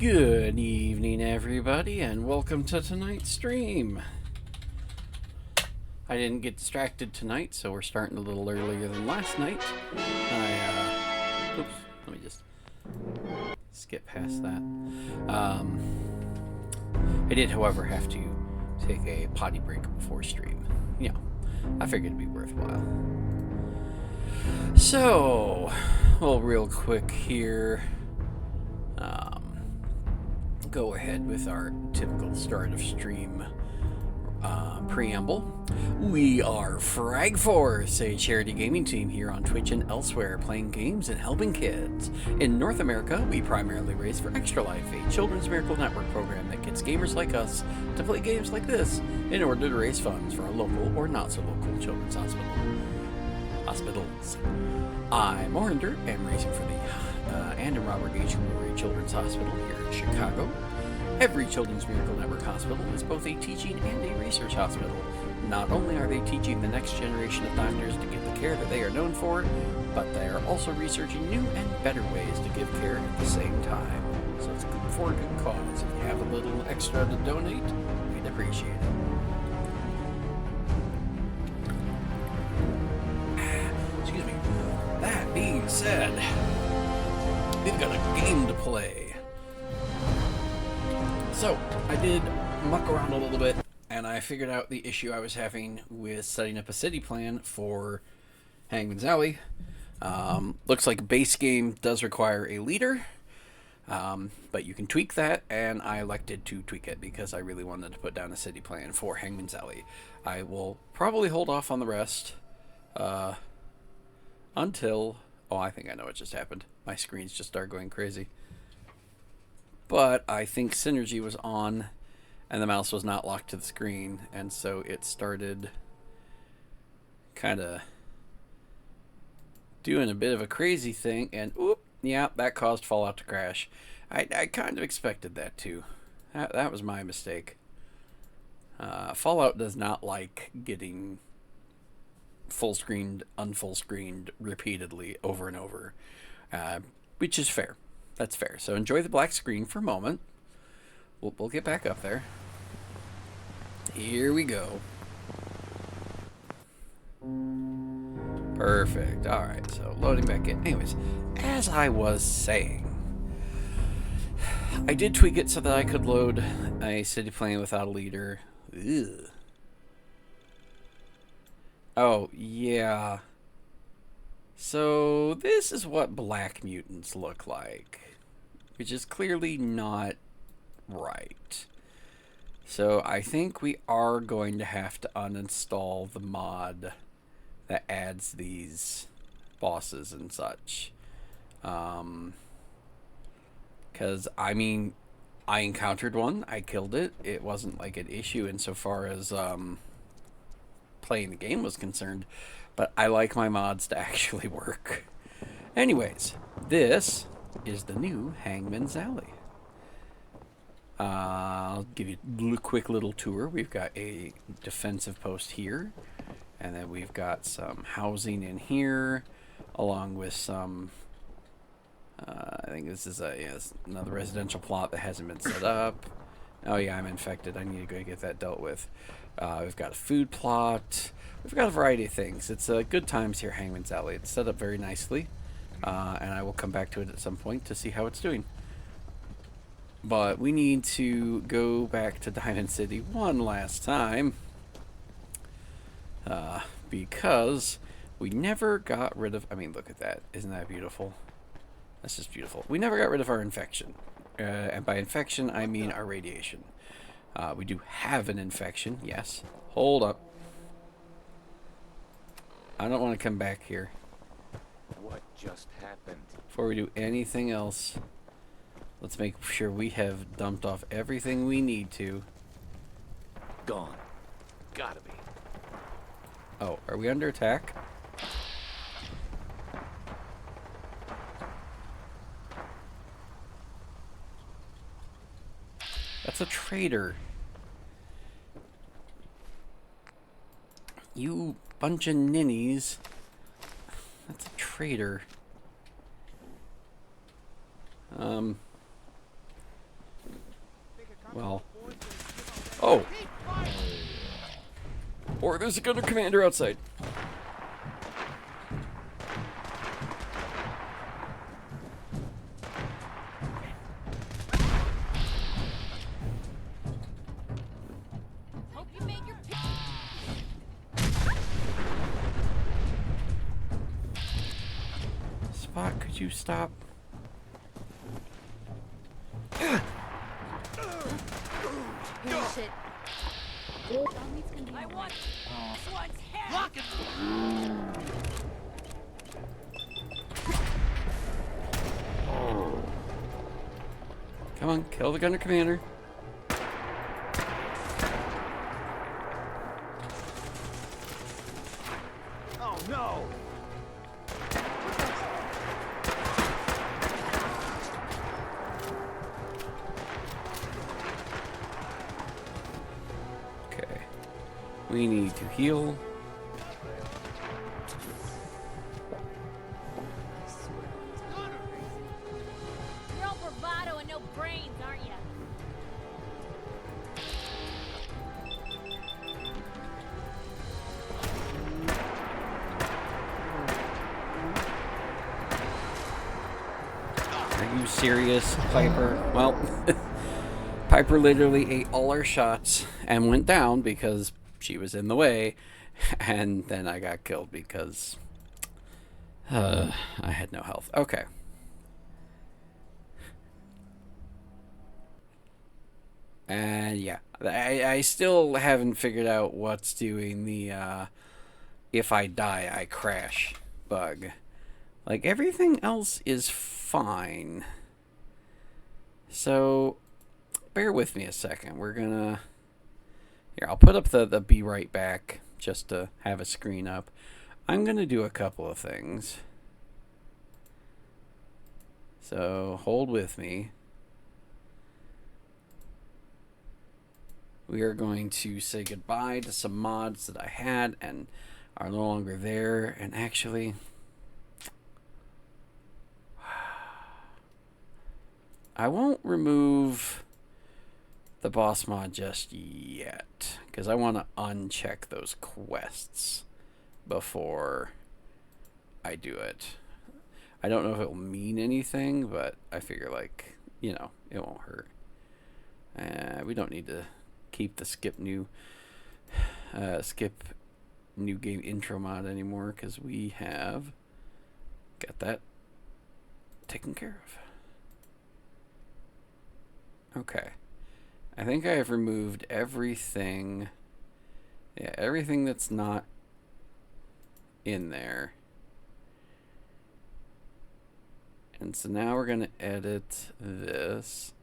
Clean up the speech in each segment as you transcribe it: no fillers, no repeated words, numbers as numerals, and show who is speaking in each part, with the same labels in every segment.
Speaker 1: Good evening, everybody, and welcome to tonight's stream. I didn't get distracted tonight, so we're starting a little earlier than last night. Oops, let me just skip past that. I did, however, have to take a potty break before stream. Yeah, I figured it'd be worthwhile. So, well, real quick here. Go ahead with our typical start of stream preamble. We are Frag Force, a charity gaming team here on Twitch and elsewhere, playing games and helping kids. In North America, we primarily race for Extra Life, a children's miracle network program that gets gamers like us to play games like this in order to raise funds for our local or not so local children's hospitals. I'm Orinder, and racing for the Ann and Robert H. Memorial Children's Hospital here in Chicago. Every Children's Miracle Network hospital is both a teaching and a research hospital. Not only are they teaching the next generation of doctors to give the care that they are known for, but they are also researching new and better ways to give care at the same time. So it's good for a good cause. If you have a little extra to donate, we'd appreciate it. Excuse me. That being said, we've got a game to play. So, I did muck around a little bit, and I figured out the issue I was having with setting up a city plan for Hangman's Alley. Looks like base game does require a leader, but you can tweak that, and I elected to tweak it because I really wanted to put down a city plan for Hangman's Alley. I will probably hold off on the rest until... Oh, I think I know what just happened. My screens just started going crazy. But I think Synergy was on and the mouse was not locked to the screen, and so it started kind of doing a bit of a crazy thing, and oop, yeah, that caused Fallout to crash. I kind of expected that too. That was my mistake. Fallout does not like getting full screened, unfull screened repeatedly over and over, which is fair. That's fair. So enjoy the black screen for a moment. We'll get back up there. Here we go. Perfect. Alright, so loading back in. Anyways, as I was saying, I did tweak it so that I could load a city plan without a leader. Ugh. Oh, yeah. So this is what black mutants look like, which is clearly not right. So I think we are going to have to uninstall the mod that adds these bosses and such. Because, I mean, I encountered one, I killed it. It wasn't like an issue insofar as playing the game was concerned. But I like my mods to actually work. Anyways, this is the new Hangman's Alley. I'll give you a quick little tour. We've got a defensive post here, and then we've got some housing in here, along with some... I think this is another residential plot that hasn't been set up. Oh yeah, I'm infected. I need to go get that dealt with. We've got a food plot. We've got a variety of things. It's good times here, Hangman's Alley. It's set up very nicely, and I will come back to it at some point to see how it's doing. But we need to go back to Diamond City one last time, because we never got rid of... I mean, look at that. Isn't that beautiful? That's just beautiful. We never got rid of our infection. And by infection, I mean our radiation. We do have an infection, yes. Hold up. I don't want to come back here.
Speaker 2: What just happened?
Speaker 1: Before we do anything else, let's make sure we have dumped off everything we need to.
Speaker 2: Gone. Gotta be.
Speaker 1: Oh, are we under attack? That's a traitor. You bunch of ninnies. That's a traitor. Well. Oh! Or there's a gunner commander outside.
Speaker 3: Hope you made your
Speaker 1: Spot, could you stop?
Speaker 3: shit. I want this one's head. Lock it.
Speaker 1: Come on, kill the gunner commander.
Speaker 2: Oh no!
Speaker 1: Okay. We need to heal.
Speaker 3: You're all bravado and no brains, aren't you?
Speaker 1: Are you serious, Piper? Well, Piper literally ate all our shots and went down because she was in the way, and then I got killed because I had no health. Okay. And yeah, I still haven't figured out what's doing the if I die, I crash bug. Like, everything else is fine. So, bear with me a second. We're gonna... Here, I'll put up the be right back just to have a screen up. I'm gonna do a couple of things. So, hold with me. We are going to say goodbye to some mods that I had and are no longer there. And actually... I won't remove the boss mod just yet, because I want to uncheck those quests before I do it. I don't know if it will mean anything, but I figure, like, you know, it won't hurt. We don't need to keep the skip new game intro mod anymore, because we have got that taken care of. Okay. I think I have removed everything. Yeah, everything that's not in there. And so now we're going to edit this.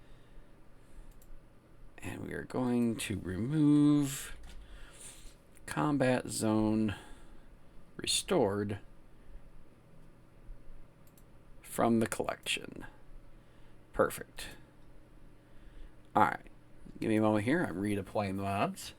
Speaker 1: And we are going to remove combat zone restored from the collection. Perfect. Alright, give me a moment here. I'm redeploying the mods.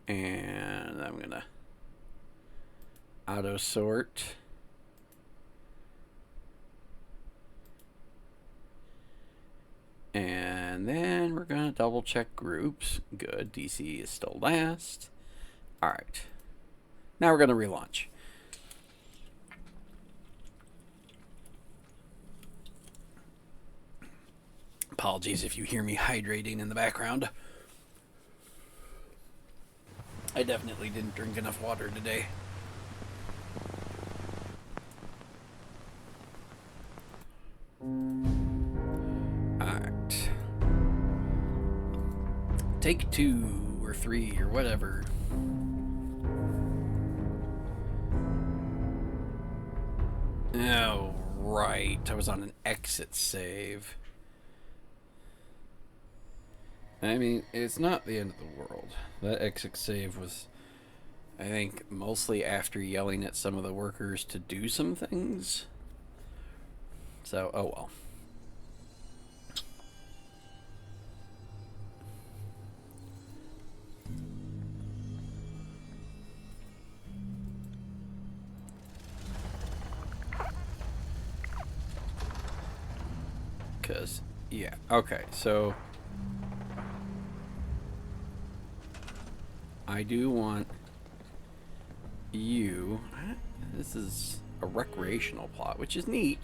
Speaker 1: And I'm gonna auto sort. And then we're gonna double check groups. Good, DC is still last. Alright. Now we're gonna relaunch. Apologies if you hear me hydrating in the background. I definitely didn't drink enough water today. Alright. Take 2 or 3 or whatever. Oh, right. I was on an exit save. I mean, it's not the end of the world. That exit save was I think mostly after yelling at some of the workers to do some things. So, oh well. Because, yeah, okay, so I do want you. This is a recreational plot, which is neat.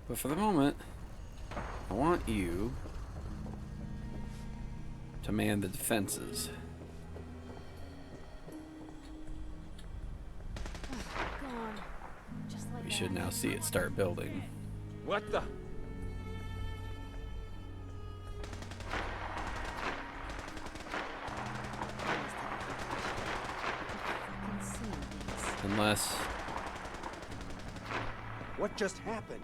Speaker 1: But for the moment, I want you to man the defenses.
Speaker 3: Gone. Just like
Speaker 1: We should now see it start building.
Speaker 2: What the?
Speaker 1: Unless...
Speaker 2: What just happened?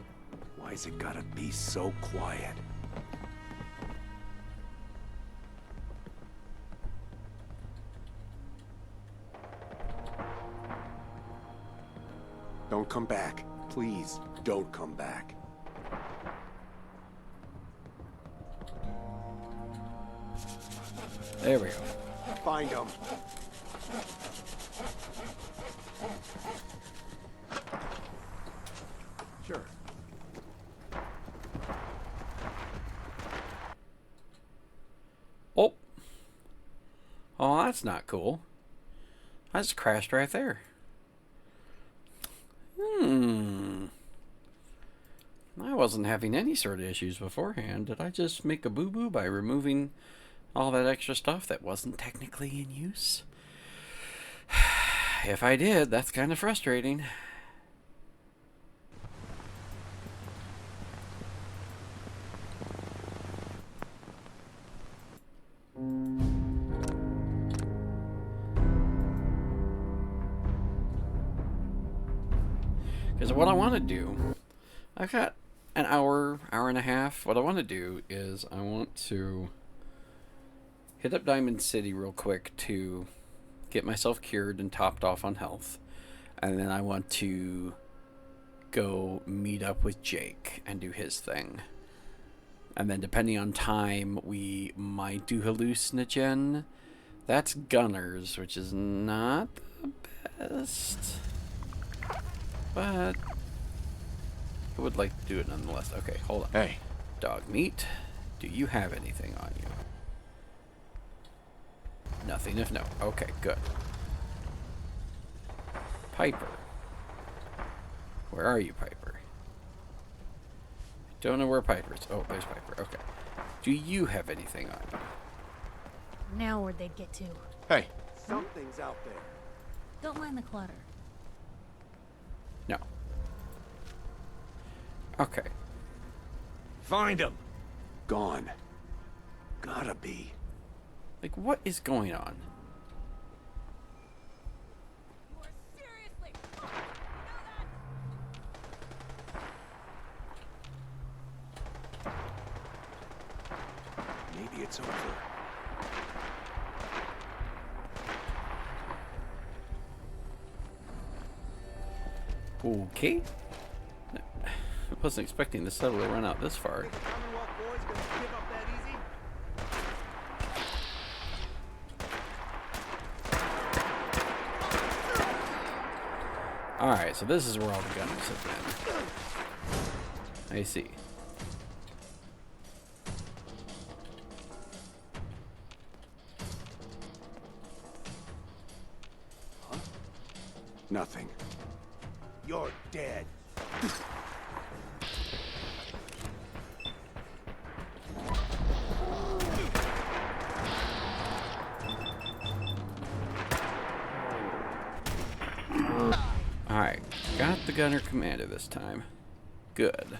Speaker 2: Why's it gotta be so quiet? Don't come back. Please, don't come back.
Speaker 1: There we go.
Speaker 2: Find him. Sure.
Speaker 1: Oh. Oh, that's not cool. I just crashed right there. I wasn't having any sort of issues beforehand. Did I just make a boo-boo by removing all that extra stuff that wasn't technically in use? If I did, that's kind of frustrating. Because what I want to do, I've got an hour, hour and a half. What I want to do is I want to hit up Diamond City real quick to get myself cured and topped off on health. And then I want to go meet up with Jake and do his thing. And then depending on time, we might do Hallucinogen. That's Gunners, which is not the best. But I would like to do it nonetheless. Okay, hold on.
Speaker 2: Hey.
Speaker 1: Dog meat. Do you have anything on you? Nothing if no. Okay, good. Piper. Where are you, Piper? Don't know where Piper is. Oh, there's Piper. Okay. Do you have anything on you?
Speaker 3: Now where'd they get to?
Speaker 2: Hey. Something's out there.
Speaker 3: Don't mind the clutter.
Speaker 1: No. Okay.
Speaker 2: Find him. Gone. Gotta be.
Speaker 1: Like, what is going on?
Speaker 3: You are seriously.
Speaker 2: Maybe it's over.
Speaker 1: Okay. I wasn't expecting the settle to run out this far.
Speaker 2: Think the Commonwealth boys gonna give up that easy?
Speaker 1: Alright, so this is where all the guns have been. I see.
Speaker 2: Huh? Nothing. You're dead.
Speaker 1: Alright, got the gunner commander this time. Good.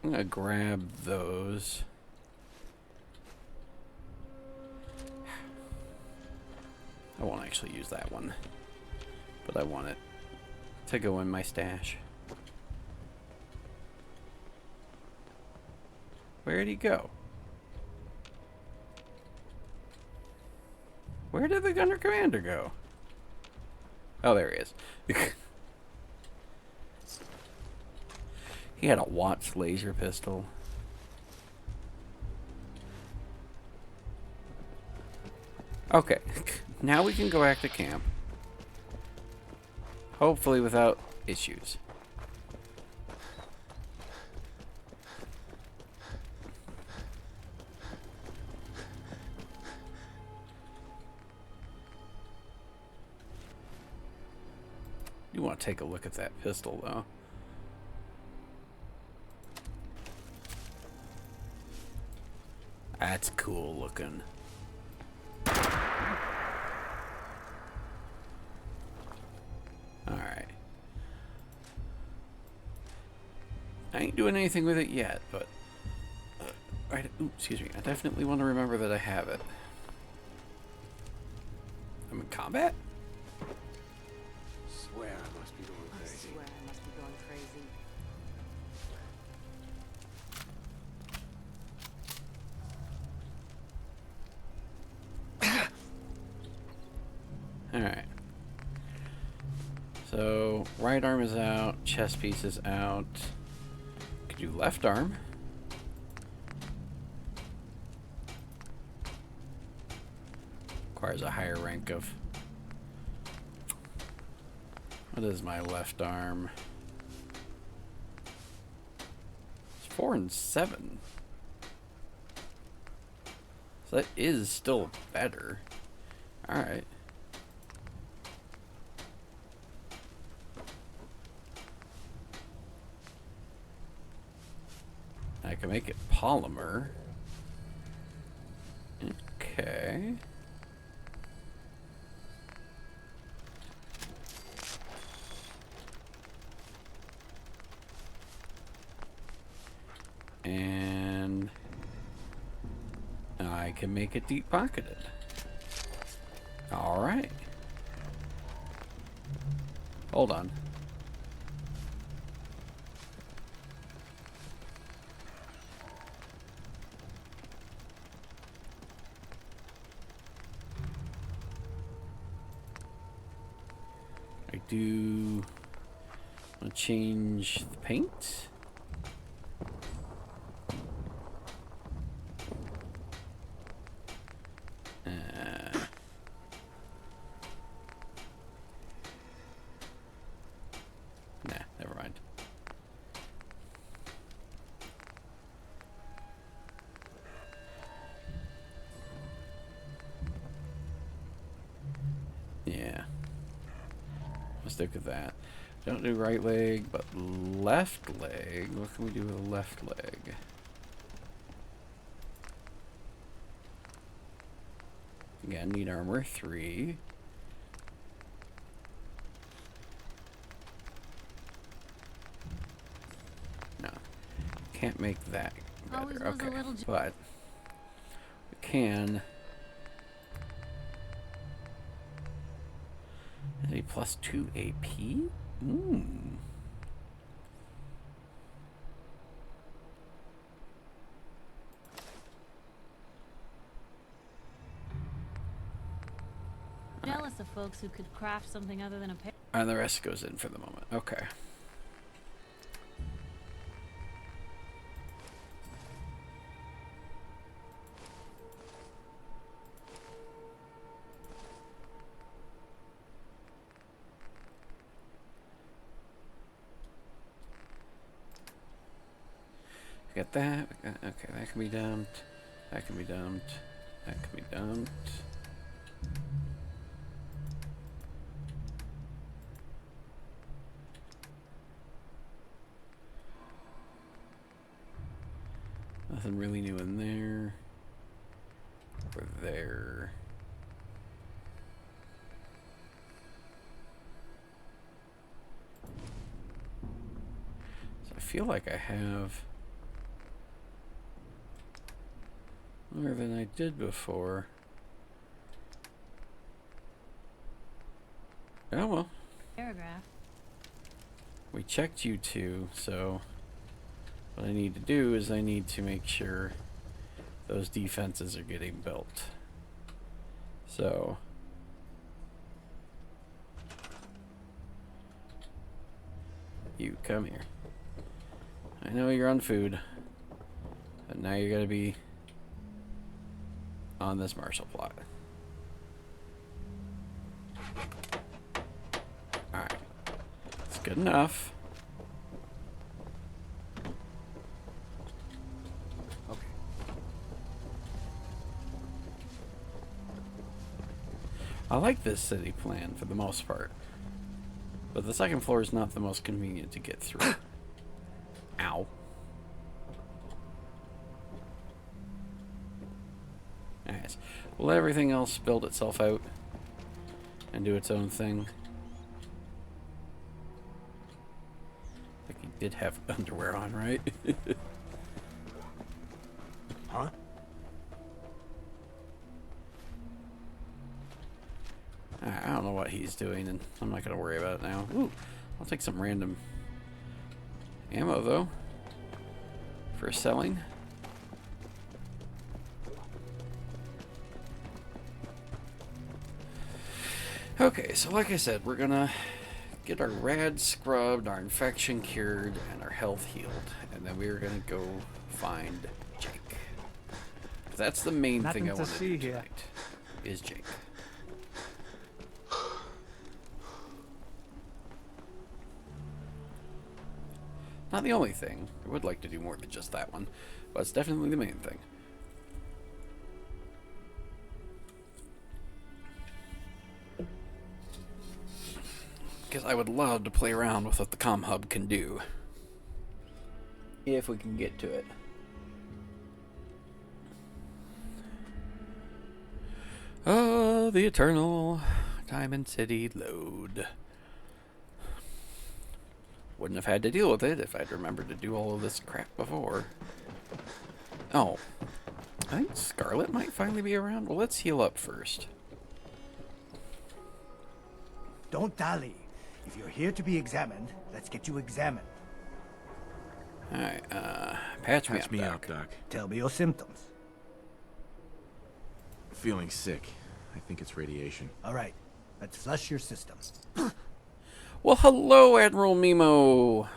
Speaker 1: I'm gonna grab those. I won't actually use that one, but I want it to go in my stash. Where'd he go? Where did the gunner commander go? Oh, there he is. He had a Watts laser pistol. Okay, now we can go back to camp. Hopefully without issues. You want to take a look at that pistol, though. That's cool looking. Alright. I ain't doing anything with it yet, but... excuse me. I definitely want to remember that I have it. I'm in combat?
Speaker 2: Swear I must be going
Speaker 4: I
Speaker 2: crazy.
Speaker 4: swear I must be going crazy.
Speaker 1: Alright. So, right arm is out, chest piece is out. Could do left arm. Requires a higher rank of... What is my left arm? It's 4 and 7. So that is still better. Alright. I can make it polymer. Okay. And I can make it deep pocketed. All right. Hold on. I do want to change the paint. Nah, never mind. Yeah. I'll stick with that. Don't do right leg, but left leg. What can we do with the left leg? Again, need armor 3. No. Can't make that
Speaker 3: Always
Speaker 1: better.
Speaker 3: was a
Speaker 1: Okay.
Speaker 3: little
Speaker 1: But we can. A plus 2 AP?
Speaker 3: jealous of folks who could craft something other than a pair.
Speaker 1: And the rest goes in for the moment. Okay. We got that. Okay, that can be dumped. That can be dumped. That can be dumped. Nothing really new in there. Or there. So I feel like I have more than I did before. Oh well.
Speaker 3: Paragraph.
Speaker 1: We checked you two, so what I need to do is I need to make sure those defenses are getting built. So you come here. I know you're on food, but now you're gonna be on this Marshall plot. Alright. It's good enough.
Speaker 2: Okay.
Speaker 1: I like this city plan for the most part. But the second floor is not the most convenient to get through. Ow. Alright. Will everything else build itself out and do its own thing? Like he did have underwear on, right?
Speaker 2: Huh?
Speaker 1: I don't know what he's doing, and I'm not going to worry about it now. Ooh, I'll take some random ammo, though, for selling. Okay, so like I said, we're going to get our rad scrubbed, our infection cured, and our health healed. And then we're going to go find Jake. That's the main thing I want to do tonight, is Jake. Not the only thing. I would like to do more than just that one, but it's definitely the main thing. Because I would love to play around with what the comm hub can do. If we can get to it. Oh, the eternal Diamond City load. Wouldn't have had to deal with it if I'd remembered to do all of this crap before. Oh. I think Scarlet might finally be around. Well, let's heal up first.
Speaker 4: Don't dally. If you're here to be examined, let's get you examined.
Speaker 1: Alright, patch me up, Doc.
Speaker 5: Doc.
Speaker 4: Tell me your symptoms.
Speaker 5: Feeling sick. I think it's radiation.
Speaker 4: All right, let's flush your system.
Speaker 1: Well, hello, Admiral Mimo.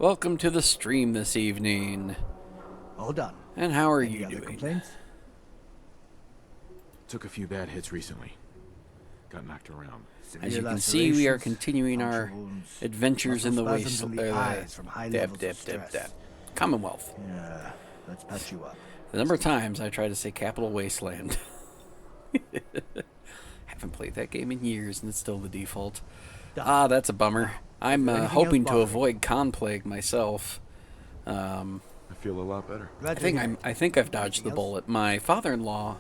Speaker 1: Welcome to the stream this evening.
Speaker 4: All done.
Speaker 1: And how are
Speaker 4: Any
Speaker 1: you
Speaker 4: other
Speaker 1: doing?
Speaker 4: complaints?
Speaker 5: Took a few bad hits recently. Got knocked around.
Speaker 1: As you
Speaker 4: Severe
Speaker 1: can see, we are
Speaker 4: lacerations,
Speaker 1: continuing our
Speaker 4: puncture wounds,
Speaker 1: adventures in the
Speaker 4: muscle
Speaker 1: waste.
Speaker 4: spasms in the eyes from high levels of stress.
Speaker 1: Commonwealth.
Speaker 4: Yeah, let's patch you up.
Speaker 1: The number of times I try to say Capital Wasteland. Haven't played that game in years, and it's still the default. Ah, that's a bummer. I'm
Speaker 4: anything
Speaker 1: hoping
Speaker 4: else
Speaker 1: to
Speaker 4: bothering
Speaker 1: avoid Conplague myself.
Speaker 5: I feel a lot better.
Speaker 4: Glad
Speaker 1: I
Speaker 4: to
Speaker 1: think
Speaker 4: hear it.
Speaker 1: I think I've dodged the
Speaker 4: Anything else?
Speaker 1: bullet. My father-in-law,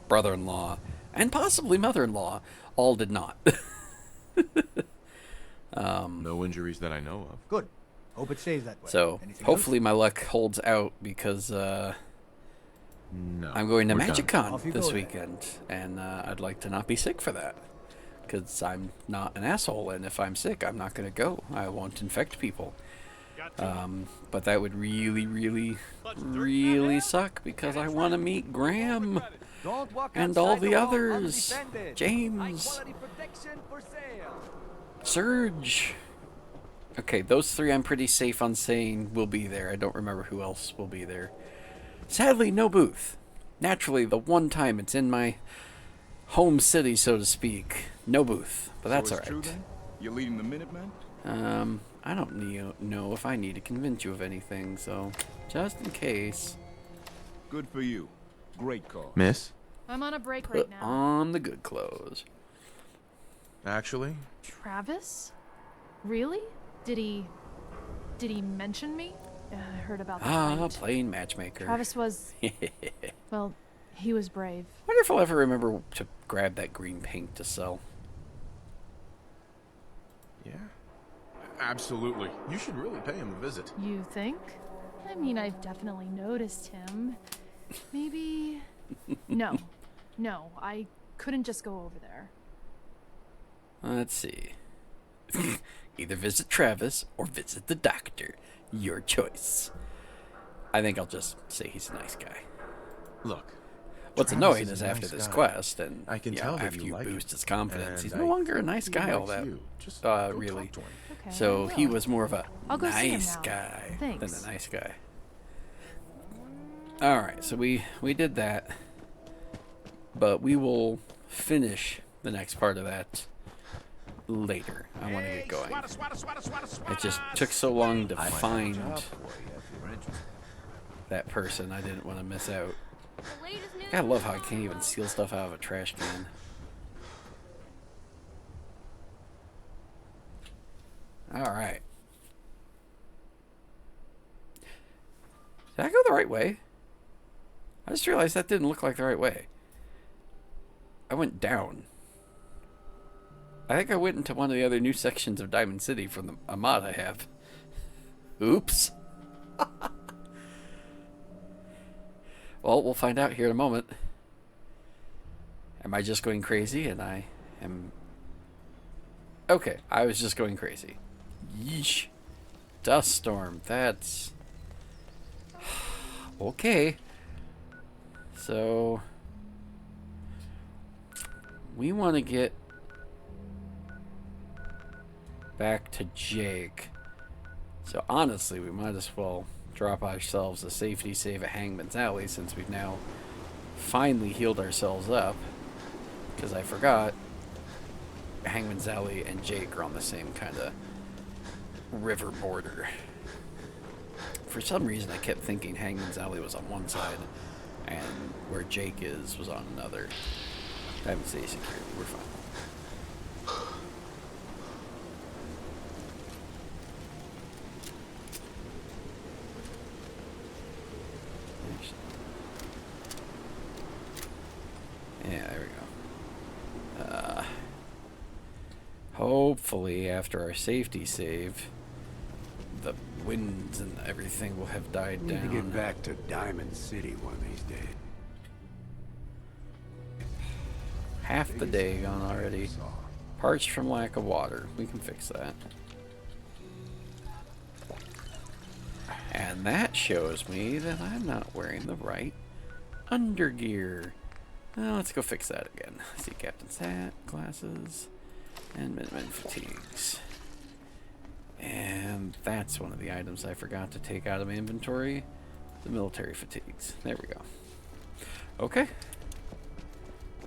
Speaker 1: brother-in-law, and possibly mother-in-law all did not.
Speaker 5: No injuries that I know of.
Speaker 4: Good. Hope it stays that way.
Speaker 1: So
Speaker 4: Anything
Speaker 1: hopefully my luck holds out because
Speaker 5: No.
Speaker 1: I'm going to
Speaker 5: We're done.
Speaker 1: MagicCon
Speaker 4: Off you
Speaker 1: this
Speaker 4: go then.
Speaker 1: weekend, and I'd like to not be sick for that. Because I'm not an asshole, and if I'm sick, I'm not going to go. I won't infect people. But that would really, really, really suck because I want to meet Graham and all the others. James, Surge. Okay, those three I'm pretty safe on saying will be there. I don't remember who else will be there. Sadly, no booth. Naturally, the one time it's in my home city, so to speak, no booth. But that's
Speaker 6: So it's true
Speaker 1: alright.
Speaker 6: then? You're leading the Minutemen?
Speaker 1: I don't know if I need to convince you of anything, so just in case,
Speaker 6: Good for you. Great call.
Speaker 5: Miss?
Speaker 3: I'm on a break
Speaker 1: put
Speaker 3: right now.
Speaker 1: on the good clothes.
Speaker 5: Actually,
Speaker 7: Travis? Really? Did he mention me? I heard about that.
Speaker 1: Ah,
Speaker 7: fight.
Speaker 1: playing matchmaker.
Speaker 7: Travis was, well, he was brave.
Speaker 1: Wonder if I'll ever remember to grab that green paint to sell.
Speaker 5: yeah. Absolutely. You should really pay him a visit.
Speaker 7: You think? I mean, I've definitely noticed him. Maybe... No. No, I couldn't just go over there.
Speaker 1: Let's see. Either visit Travis or visit the doctor. Your choice. I think I'll just say he's a nice guy.
Speaker 5: Look,
Speaker 1: What's
Speaker 5: Travis
Speaker 1: annoying
Speaker 5: is
Speaker 1: is
Speaker 5: a
Speaker 1: after
Speaker 5: nice
Speaker 1: this
Speaker 5: guy.
Speaker 1: quest, and
Speaker 5: I can
Speaker 1: you
Speaker 5: tell
Speaker 1: know,
Speaker 5: that
Speaker 1: after
Speaker 5: you
Speaker 1: you
Speaker 5: like
Speaker 1: boost
Speaker 5: him.
Speaker 1: his confidence,
Speaker 5: And
Speaker 1: he's no longer a nice
Speaker 5: he
Speaker 1: guy all
Speaker 5: likes
Speaker 1: that.
Speaker 5: you. Just go
Speaker 1: Really.
Speaker 5: talk to him.
Speaker 7: Okay.
Speaker 1: So
Speaker 7: I
Speaker 1: he
Speaker 7: will.
Speaker 1: was more of a
Speaker 7: I'll go see him
Speaker 1: nice
Speaker 7: now.
Speaker 1: guy than
Speaker 7: Thanks.
Speaker 1: a nice guy. All right, so we did that, but we will finish the next part of that later. I want to get going. It just took so long to find that person. I didn't want to miss out.
Speaker 3: The latest news
Speaker 1: I love how I
Speaker 3: from
Speaker 1: can't even
Speaker 3: Hong
Speaker 1: steal stuff out of a trash can. All right. Did I go the right way? I just realized that didn't look like the right way. I went down. I think I went into one of the other new sections of Diamond City from a mod I have. Oops. Well, we'll find out here in a moment. Am I just going crazy and I am... Okay, I was just going crazy. Yeesh. Dust storm, that's... Okay. So... we want to get back to Jake. So honestly, we might as well drop ourselves a safety save at Hangman's Alley since we've now finally healed ourselves up. Because I forgot Hangman's Alley and Jake are on the same kind of river border. For some reason, I kept thinking Hangman's Alley was on one side and where Jake is was on another. Diamond City security, we're fine. Yeah, there we go. Hopefully, after our safety save, the winds and everything will have died
Speaker 2: Need
Speaker 1: down.
Speaker 2: to get back to Diamond City one of these days.
Speaker 1: Half the day gone already. Parched from lack of water. We can fix that. And that shows me that I'm not wearing the right undergear. Well, let's go fix that again. See Captain's hat, glasses, and Minutemen fatigues. And that's one of the items I forgot to take out of my inventory. The military fatigues. There we go. Okay.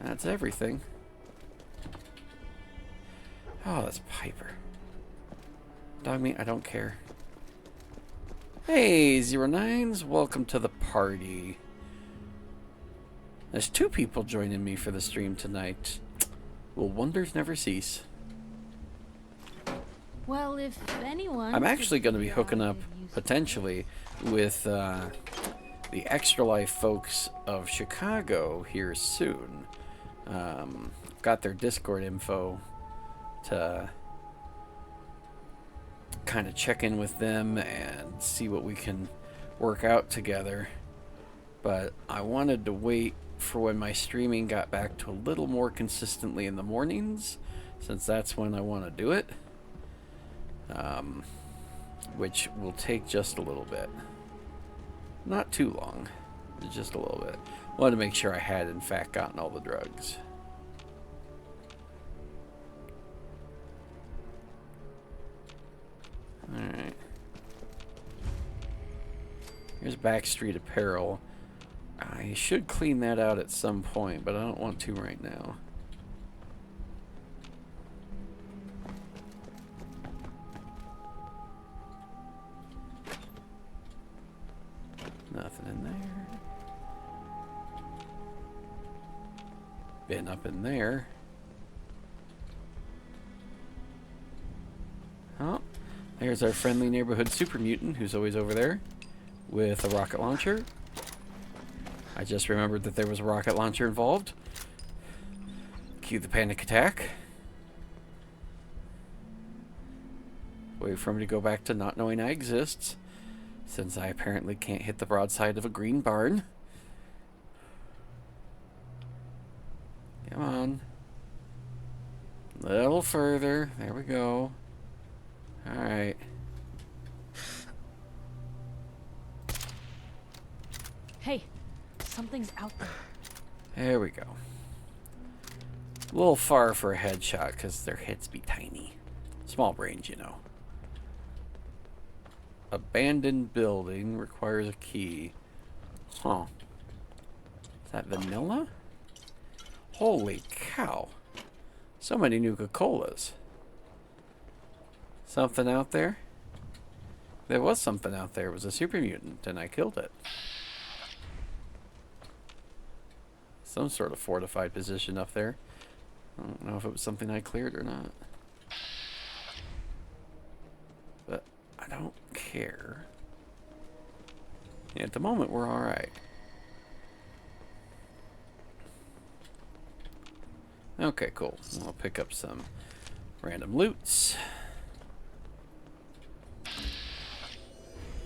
Speaker 1: That's everything. Oh, that's Piper. Dog meat, I don't care. Hey, 09s, welcome to the party. There's 2 people joining me for the stream tonight. Will wonders never cease?
Speaker 3: Well, if anyone.
Speaker 1: I'm
Speaker 3: could
Speaker 1: actually going to be
Speaker 3: figure
Speaker 1: hooking
Speaker 3: out
Speaker 1: up
Speaker 3: a use-
Speaker 1: potentially with the Extra Life folks of Chicago here soon. Got their Discord info to kind of check in with them and see what we can work out together. But I wanted to wait for when my streaming got back to a little more consistently in the mornings, since that's when I want to do it. Which will take just a little bit. Not too long, just a little bit. Wanted to make sure I had in fact gotten all the drugs. Alright. Here's Backstreet Apparel. I should clean that out at some point, but I don't want to right now. Nothing in there. Bin up in there. Oh, there's our friendly neighborhood super mutant who's always over there with a rocket launcher. I just remembered that there was a rocket launcher involved. Cue the panic attack. Wait for me to go back to not knowing I exist, since I apparently can't hit the broadside of a green barn. Come on. A little further. There we go. Alright.
Speaker 3: Hey, something's out there.
Speaker 1: There we go. A little far for a headshot because their heads be tiny. Small brains, you know. Abandoned building requires a key. Huh. Is that vanilla? Holy cow. So many Nuka-Colas. Something out there? There was something out there. It was a super mutant, and I killed it. Some sort of fortified position up there. I don't know if it was something I cleared or not. But I don't care. Yeah, at the moment, we're alright. Okay, cool. I'll pick up some random loots.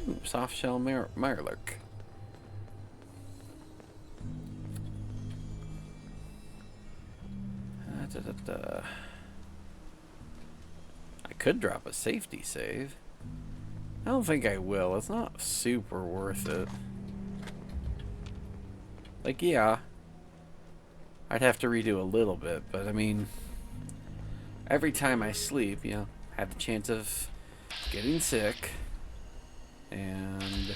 Speaker 1: Ooh, soft shell mirelurk. I could drop a safety save. I don't think I will. It's not super worth it. Like, yeah, I'd have to redo a little bit, but I mean, every time I sleep, you know, I have the chance of getting sick, and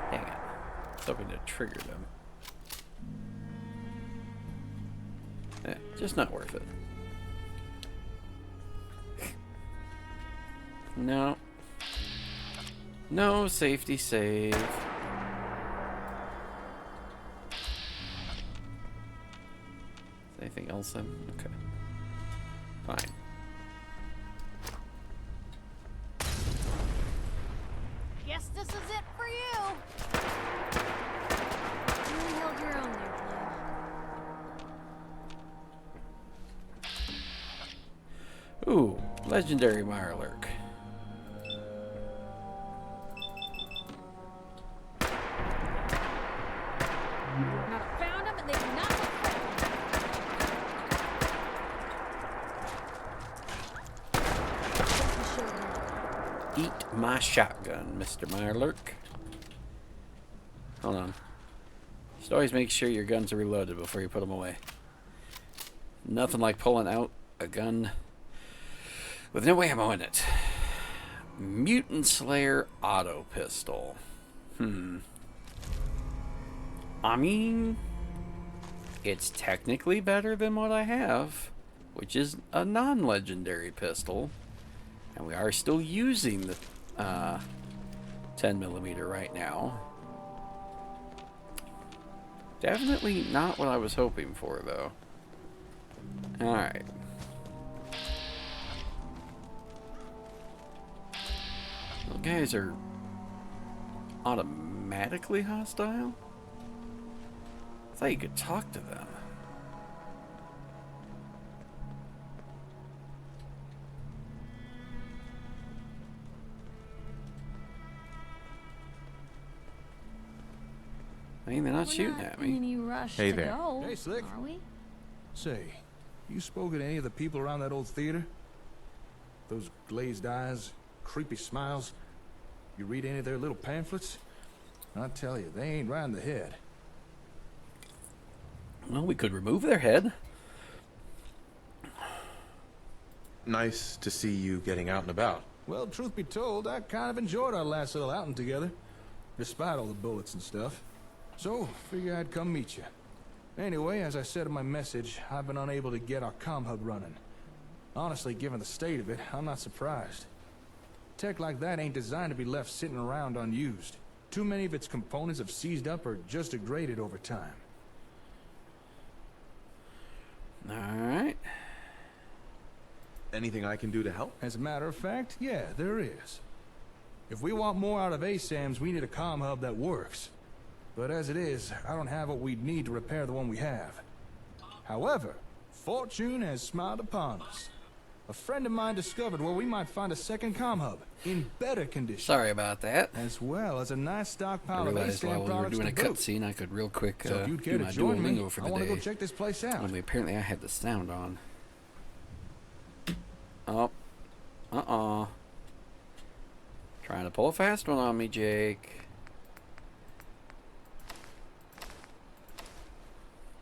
Speaker 1: hang on, I was hoping to trigger them. Just not worth it. No. No safety save. Anything else in? Okay. Fine.
Speaker 3: Guess this is it for you. You held your own there, Blue.
Speaker 1: Ooh, legendary Mirelurk.
Speaker 3: Not found them, and they do not look friendly.
Speaker 1: Eat my shotgun, Mr. Mirelurk. Hold on. Just always make sure your guns are reloaded before you put them away. Nothing like pulling out a gun with no ammo in it. Mutant Slayer auto pistol. I mean, it's technically better than what I have, which is a non-legendary pistol. And we are still using the 10mm right now. Definitely not what I was hoping for, though. Alright. Those guys are automatically hostile? I thought you could talk to them. I mean, they're not shooting
Speaker 3: We're not
Speaker 1: at
Speaker 3: in
Speaker 1: me.
Speaker 3: any rush
Speaker 5: Hey
Speaker 3: to
Speaker 5: there.
Speaker 3: go,
Speaker 8: Hey, Slick.
Speaker 3: are we?
Speaker 8: Say, you spoke to any of the people around that old theater? Those glazed eyes, creepy smiles. You read any of their little pamphlets? I tell you, they ain't right in the head.
Speaker 1: Well, we could remove their head.
Speaker 5: Nice to see you getting out and about.
Speaker 8: Well, truth be told, I kind of enjoyed our last little outing together, despite all the bullets and stuff. So, figure I'd come meet you. Anyway, as I said in my message, I've been unable to get our comm hub running. Honestly, given the state of it, I'm not surprised. Tech like that ain't designed to be left sitting around unused. Too many of its components have seized up or just degraded over time.
Speaker 1: Alright.
Speaker 5: Anything I can do to help?
Speaker 8: As a matter of fact, yeah, there is. If we want more out of ASAMs, we need a comm hub that works. But as it is, I don't have what we'd need to repair the one we have. However, fortune has smiled upon us. A friend of mine discovered where we might find a second comm hub in better condition.
Speaker 1: Sorry about that.
Speaker 8: As well as a nice
Speaker 1: I
Speaker 8: stockpile of
Speaker 1: realized while
Speaker 8: ASAM
Speaker 1: we were
Speaker 8: products
Speaker 1: doing a
Speaker 8: to boot.
Speaker 1: cutscene, I could real quick
Speaker 8: So if you'd
Speaker 1: do
Speaker 8: care
Speaker 1: my
Speaker 8: to join me,
Speaker 1: Duolingo for
Speaker 8: I
Speaker 1: the
Speaker 8: want to
Speaker 1: day.
Speaker 8: go check this place out.
Speaker 1: Only apparently I had the sound on. Oh. Trying to pull a fast one on me, Jake.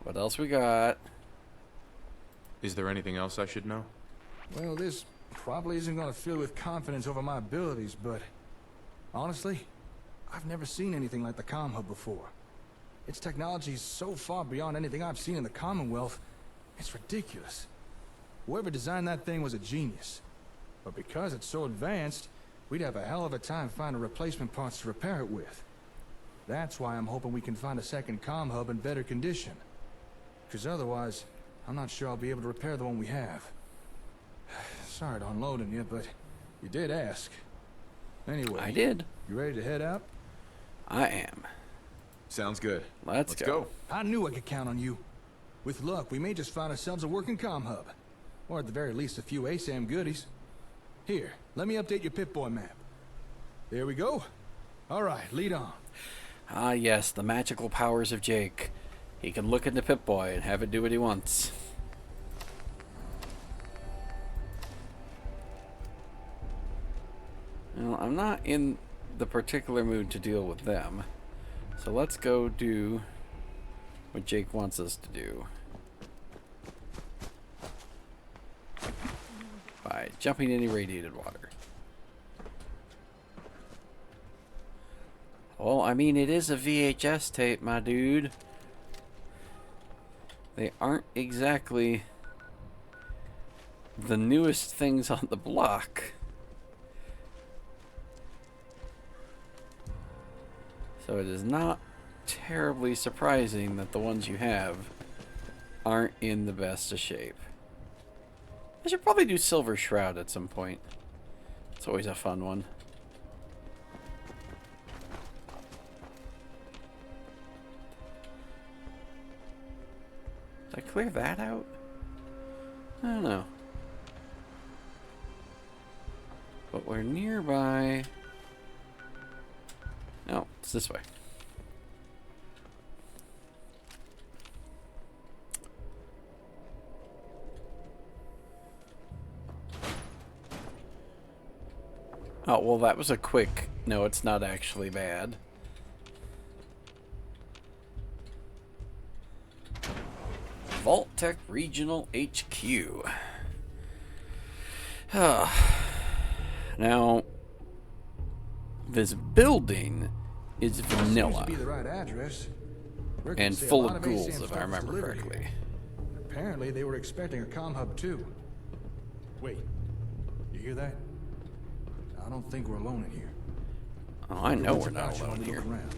Speaker 1: What else we got?
Speaker 5: Is there anything else I should know?
Speaker 8: Well, this probably isn't going to fill you with confidence over my abilities, but honestly, I've never seen anything like the comm hub before. Its technology is so far beyond anything I've seen in the Commonwealth, it's ridiculous. Whoever designed that thing was a genius. But because it's so advanced, we'd have a hell of a time finding replacement parts to repair it with. That's why I'm hoping we can find a second comm hub in better condition. Because otherwise, I'm not sure I'll be able to repair the one we have. Sorry to unload on you, but you did ask. Anyway,
Speaker 1: I did.
Speaker 8: You ready to head out?
Speaker 1: I am.
Speaker 5: Sounds good.
Speaker 1: Let's go.
Speaker 8: I knew I could count on you. With luck, we may just find ourselves a working comm hub. Or at the very least, a few ASAM goodies. Here, let me update your Pip-Boy map. There we go. All right, lead on.
Speaker 1: Ah, yes, the magical powers of Jake. He can look into Pip-Boy and have it do what he wants. Well, I'm not in the particular mood to deal with them. So let's go do what Jake wants us to do. By jumping in irradiated water. Well, I mean, it is a VHS tape, my dude. They aren't exactly the newest things on the block. So it is not terribly surprising that the ones you have aren't in the best of shape. I should probably do Silver Shroud at some point. It's always a fun one. Did I clear that out? I don't know. But we're nearby. No, it's this way. Oh, well, that was a quick... No, it's not actually bad. Vault Tech Regional HQ. Now, this building is vanilla
Speaker 8: Seems to be the right address. Rick
Speaker 1: and
Speaker 8: would say a
Speaker 1: full
Speaker 8: lot
Speaker 1: of ghouls,
Speaker 8: ASAM
Speaker 1: if I
Speaker 8: stuff was
Speaker 1: remember
Speaker 8: delivered here.
Speaker 1: correctly.
Speaker 8: Apparently, they were expecting a comm hub too. Wait, you hear that? I don't think we're alone in here.
Speaker 1: Oh, I know
Speaker 8: What's
Speaker 1: we're not
Speaker 8: about you
Speaker 1: alone
Speaker 8: when we
Speaker 1: here.
Speaker 8: look around?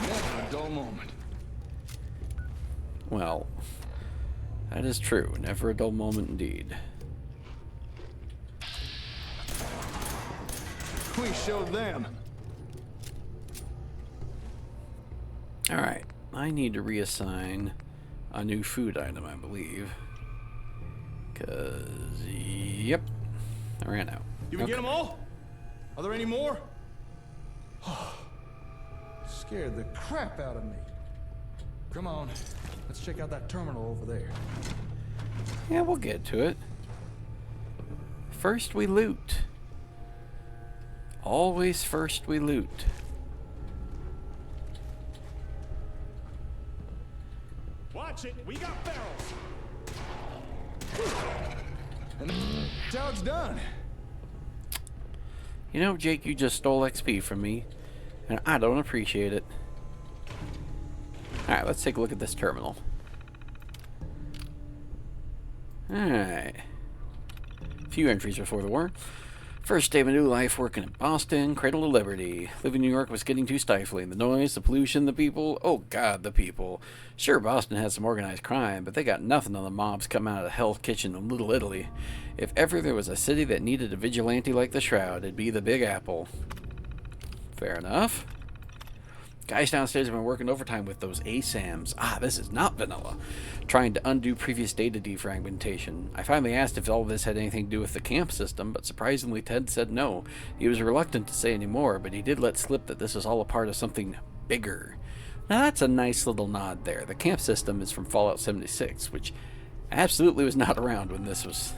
Speaker 8: Never a dull moment.
Speaker 1: Well, that is true. Never a dull moment indeed.
Speaker 8: We showed them.
Speaker 1: Alright, I need to reassign a new food item, I believe. Because, yep, I ran out.
Speaker 8: Did we get them all? Are there any more? Scared the crap out of me. Come on, let's check out that terminal over there.
Speaker 1: Yeah, we'll get to it. First we loot. Always first we loot.
Speaker 2: Watch it, we got barrels.
Speaker 8: And the job's done.
Speaker 1: You know, Jake, you just stole XP from me, and I don't appreciate it. Alright, let's take a look at this terminal. Alright. Few entries before the war. First day of my new life working in Boston, cradle of liberty. Living in New York was getting too stifling. The noise, the pollution, the people. Oh God, the people. Sure, Boston has some organized crime, but they got nothing on the mobs coming out of Hell's Kitchen in Little Italy. If ever there was a city that needed a vigilante like the Shroud, it'd be the Big Apple. Fair enough. Guys downstairs have been working overtime with those ASAMs. Ah, this is not vanilla. Trying to undo previous data defragmentation. I finally asked if all of this had anything to do with the camp system, but surprisingly Ted said no. He was reluctant to say any more, but he did let slip that this was all a part of something bigger. Now that's a nice little nod there. The camp system is from Fallout 76, which absolutely was not around when this was,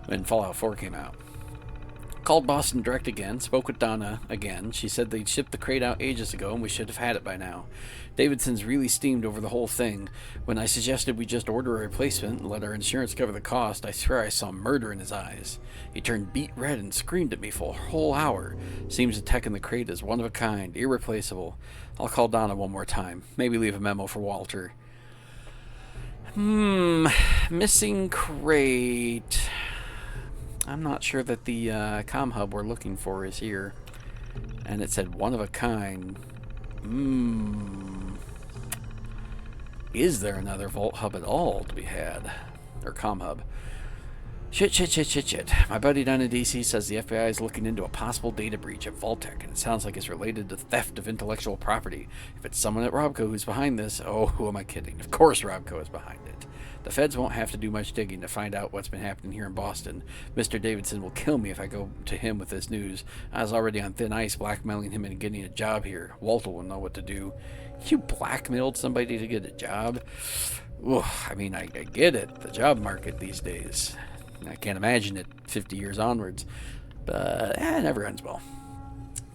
Speaker 1: when Fallout 4 came out. Called Boston Direct again, spoke with Donna again. She said they'd shipped the crate out ages ago and we should have had it by now. Davidson's really steamed over the whole thing. When I suggested we just order a replacement and let our insurance cover the cost, I swear I saw murder in his eyes. He turned beet red and screamed at me for a whole hour. Seems the tech in the crate is one of a kind, irreplaceable. I'll call Donna one more time. Maybe leave a memo for Walter. Missing crate. I'm not sure that the comm hub we're looking for is here. And it said one of a kind. Is there another vault hub at all to be had? Or comm hub? Shit. My buddy down in DC says the FBI is looking into a possible data breach at Vault-Tec, and it sounds like it's related to theft of intellectual property. If it's someone at Robco who's behind this, oh, who am I kidding? Of course Robco is behind it. The feds won't have to do much digging to find out what's been happening here in Boston. Mr. Davidson will kill me if I go to him with this news. I was already on thin ice blackmailing him into getting a job here. Walter will know what to do. You blackmailed somebody to get a job? Ugh, I mean, I get it. The job market these days. I can't imagine it 50 years onwards. But it never ends well.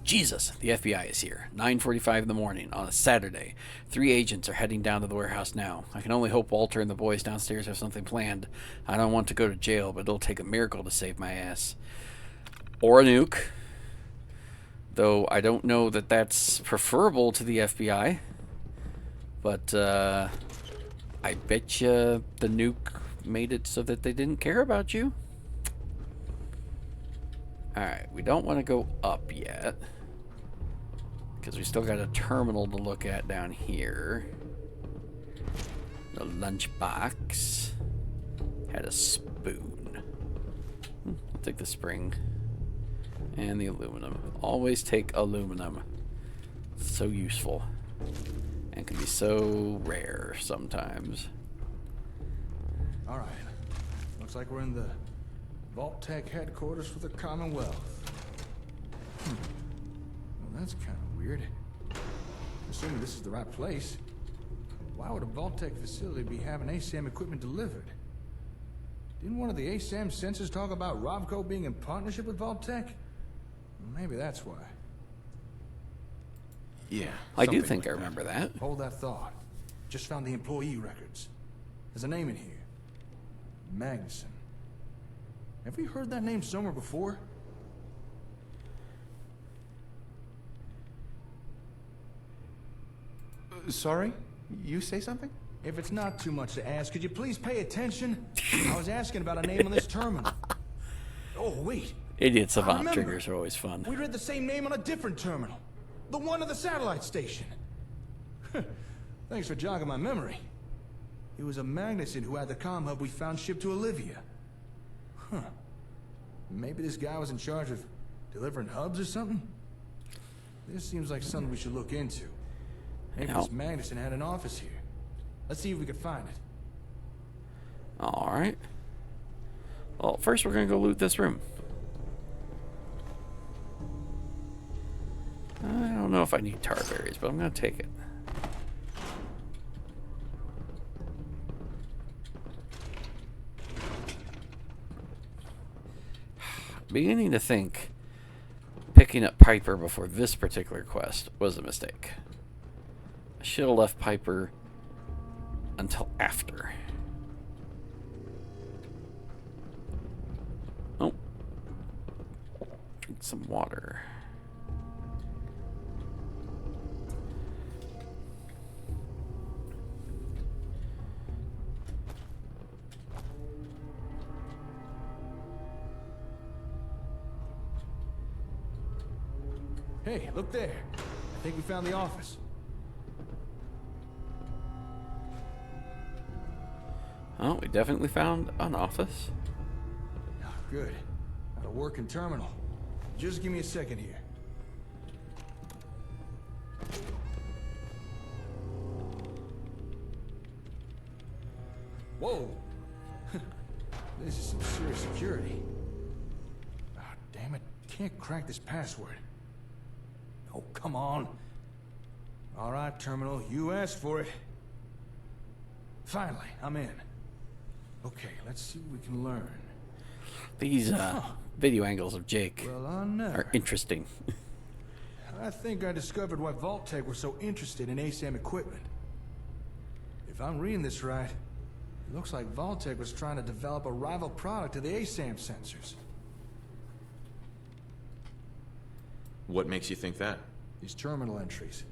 Speaker 1: Jesus, the FBI is here. 9:45 in the morning on a Saturday. 3 agents are heading down to the warehouse now. I can only hope Walter and the boys downstairs have something planned. I don't want to go to jail, but it'll take a miracle to save my ass. Or a nuke. Though I don't know that that's preferable to the FBI. But I bet you the nuke made it so that they didn't care about you. Alright, we don't want to go up yet. Because we still got a terminal to look at down here. The lunchbox had a spoon. I'll take the spring and the aluminum. Always take aluminum. It's so useful. And can be so rare sometimes.
Speaker 8: Alright. Looks like we're in the Vault-Tec headquarters for the Commonwealth. Well, that's kind of weird. Assuming this is the right place, why would a Vault-Tec facility be having ASAM equipment delivered? Didn't one of the ASAM sensors talk about Robco being in partnership with Vault-Tec? Maybe that's why.
Speaker 5: Yeah.
Speaker 1: I do think I remember that.
Speaker 8: Hold that thought. Just found the employee records. There's a name in here. Magnuson. Have we heard that name somewhere before?
Speaker 2: Sorry? You say something?
Speaker 8: If it's not too much to ask, could you please pay attention? I was asking about a name on this terminal. Oh, wait.
Speaker 1: Idiot savant
Speaker 8: remember.
Speaker 1: triggers are always fun.
Speaker 8: We read the same name on a different terminal. The one at the satellite station. Thanks for jogging my memory. It was a Magnuson who had the comm hub we found shipped to Olivia. Huh. Maybe this guy was in charge of delivering hubs or something? This seems like something we should look into. Maybe this Magnuson had an office here. Let's see if we can find it.
Speaker 1: Alright. Well, first we're going to go loot this room. I don't know if I need tar berries, but I'm going to take it. Beginning to think picking up Piper before this particular quest was a mistake. I should have left Piper until after. Oh. Drink some water.
Speaker 8: Hey, look there. I think we found the office.
Speaker 1: Oh, we definitely found an office.
Speaker 8: Oh, good. Got a working terminal. Just give me a second here. Whoa. This is some serious security. Ah, damn it. Can't crack this password. Oh, come on. All right, Terminal. You asked for it. Finally, I'm in. Okay, let's see what we can learn.
Speaker 1: These video angles of Jake
Speaker 8: Well, on never.
Speaker 1: are interesting.
Speaker 8: I think I discovered why Vault-Tec were so interested in ASAM equipment. If I'm reading this right, it looks like Vault-Tec was trying to develop a rival product to the ASAM sensors.
Speaker 5: What makes you think that?
Speaker 8: These terminal entries.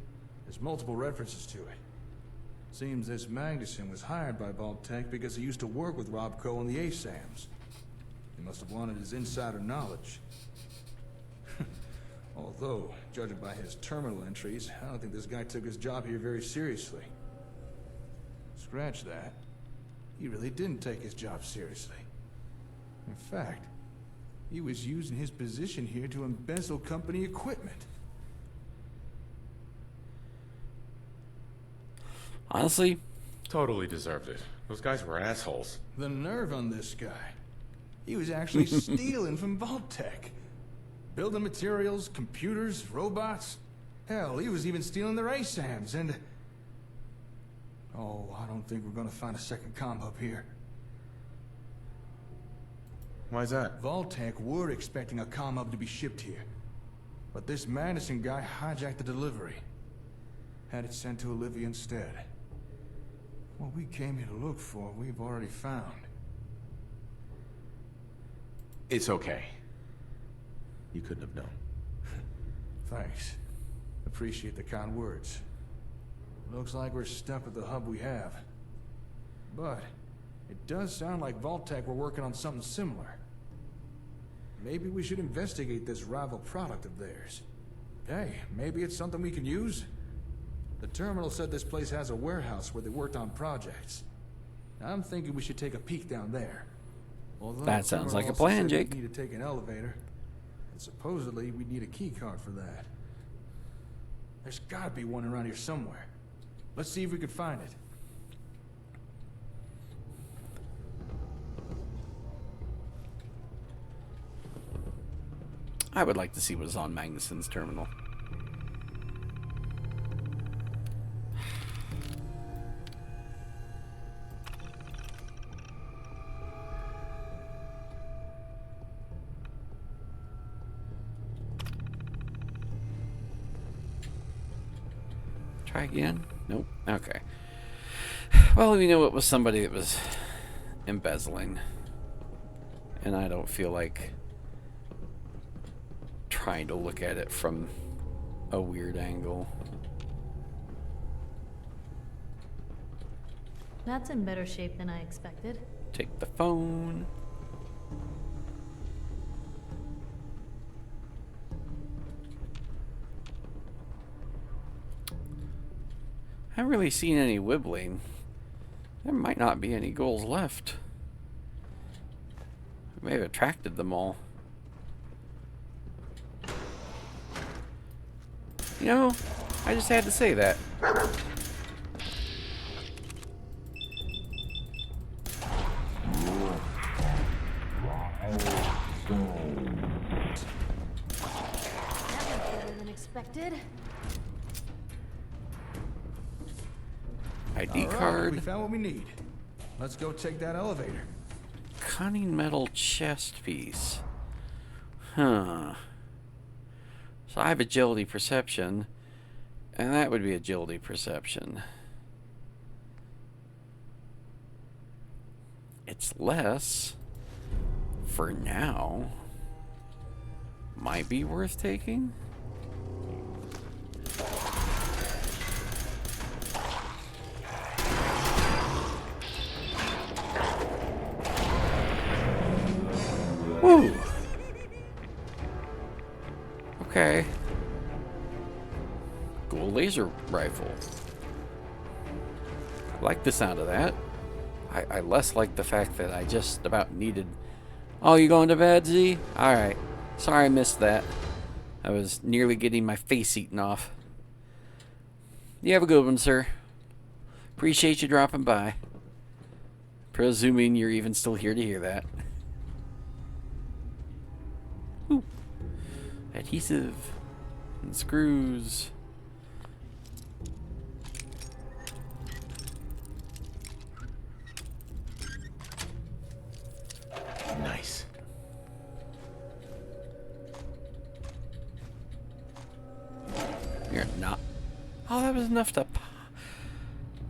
Speaker 8: There's multiple references to it. Seems this Magnuson was hired by Vault-Tec because he used to work with Robco on the ASAMs. He must have wanted his insider knowledge. Although, judging by his terminal entries, I don't think this guy took his job here very seriously. Scratch that. He really didn't take his job seriously. In fact, he was using his position here to embezzle company equipment.
Speaker 1: Honestly,
Speaker 5: Totally deserved it. Those guys were assholes.
Speaker 8: The nerve on this guy. He was actually stealing from Vault-Tec. Building materials, computers, robots. Hell, he was even stealing their ASAMs and... Oh, I don't think we're gonna find a second comm hub here.
Speaker 5: Why's that?
Speaker 8: Vault-Tec were expecting a comm hub to be shipped here. But this Madison guy hijacked the delivery. Had it sent to Olivia instead. What we came here to look for, we've already found.
Speaker 5: It's okay. You couldn't have known.
Speaker 8: Thanks. Appreciate the kind words. Looks like we're stuck with the hub we have. But it does sound like Vault-Tec were working on something similar. Maybe we should investigate this rival product of theirs. Hey, maybe it's something we can use? The terminal said this place has a warehouse where they worked on projects. I'm thinking we should take a peek down there. Although
Speaker 1: that
Speaker 8: the
Speaker 1: sounds
Speaker 8: terminal
Speaker 1: like a
Speaker 8: also
Speaker 1: plan,
Speaker 8: said
Speaker 1: Jake.
Speaker 8: we'd need to take an elevator. And supposedly we'd need a key card for that. There's gotta be one around here somewhere. Let's see if we can find it.
Speaker 1: I would like to see what is on Magnuson's terminal. Try again? Nope. Okay. Well, we know it was somebody that was embezzling. And I don't feel like trying to look at it from a weird angle.
Speaker 9: That's in better shape than I expected.
Speaker 1: Take the phone. I haven't really seen any wibbling. There might not be any goals left. We may have attracted them all. You know, I just had to say that.
Speaker 9: That went better than expected.
Speaker 1: ID
Speaker 8: All right, we
Speaker 1: card.
Speaker 8: found what we need. Let's go take that elevator.
Speaker 1: Cunning metal chest piece. Huh. So I have agility perception, and that would be agility perception. It's less for now. Might be worth taking. Woo. Okay. Cool laser rifle. I like the sound of that. I less like the fact that I just about needed... Oh, you going to bed, Z? Alright. Sorry I missed that. I was nearly getting my face eaten off. You have a good one, sir. Appreciate you dropping by. Presuming you're even still here to hear that. Ooh. Adhesive and screws.
Speaker 2: Nice.
Speaker 1: You're not. Oh, that was enough to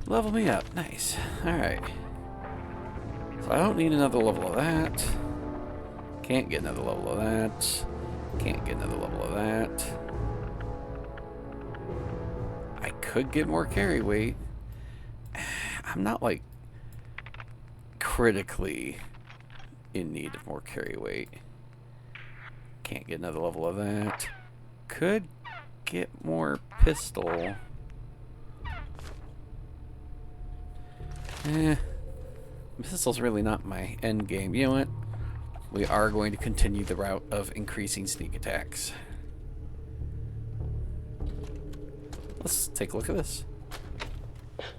Speaker 1: level me up. Nice. Alright. So I don't need another level of that. Can't get another level of that. Can't get another level of that. I could get more carry weight. I'm not, like, critically in need of more carry weight. Can't get another level of that. Could get more pistol. Pistol's really not my end game. You know what? We are going to continue the route of increasing sneak attacks. Let's take a look at this.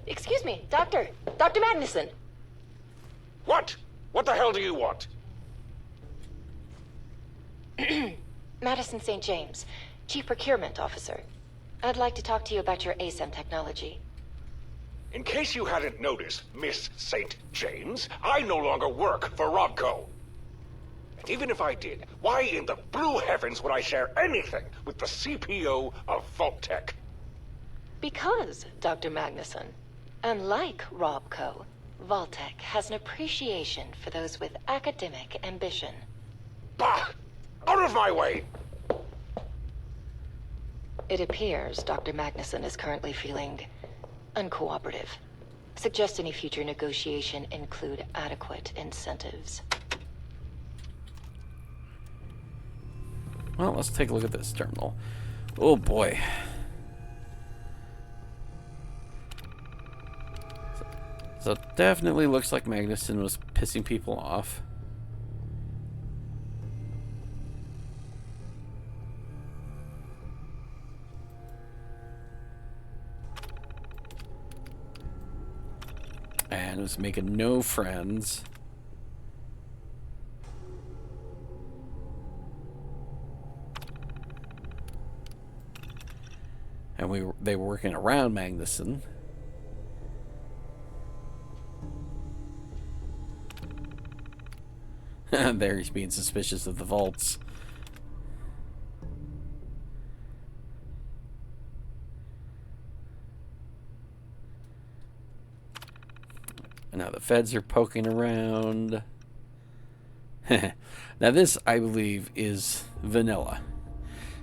Speaker 10: Excuse me, Doctor. Dr. Magnuson.
Speaker 11: What? What the hell do you want?
Speaker 10: Madison St. James, Chief Procurement Officer. I'd like to talk to you about your ASEM technology.
Speaker 11: In case you hadn't noticed, Miss St. James, I no longer work for Robco. And even if I did, why in the blue heavens would I share anything with the CPO of Vault-Tec?
Speaker 10: Because, Dr. Magnuson, unlike Robco, Vault-Tec has an appreciation for those with academic ambition.
Speaker 11: Bah! Out of my way!
Speaker 10: It appears Dr. Magnuson is currently feeling uncooperative. Suggest any future negotiation include adequate incentives.
Speaker 1: Well, let's take a look at this terminal. Oh boy. So it definitely looks like Magnuson was pissing people off. And was making no friends. And they were working around Magnuson. There he's being suspicious of the vaults. And now the feds are poking around. Now this, I believe, is vanilla.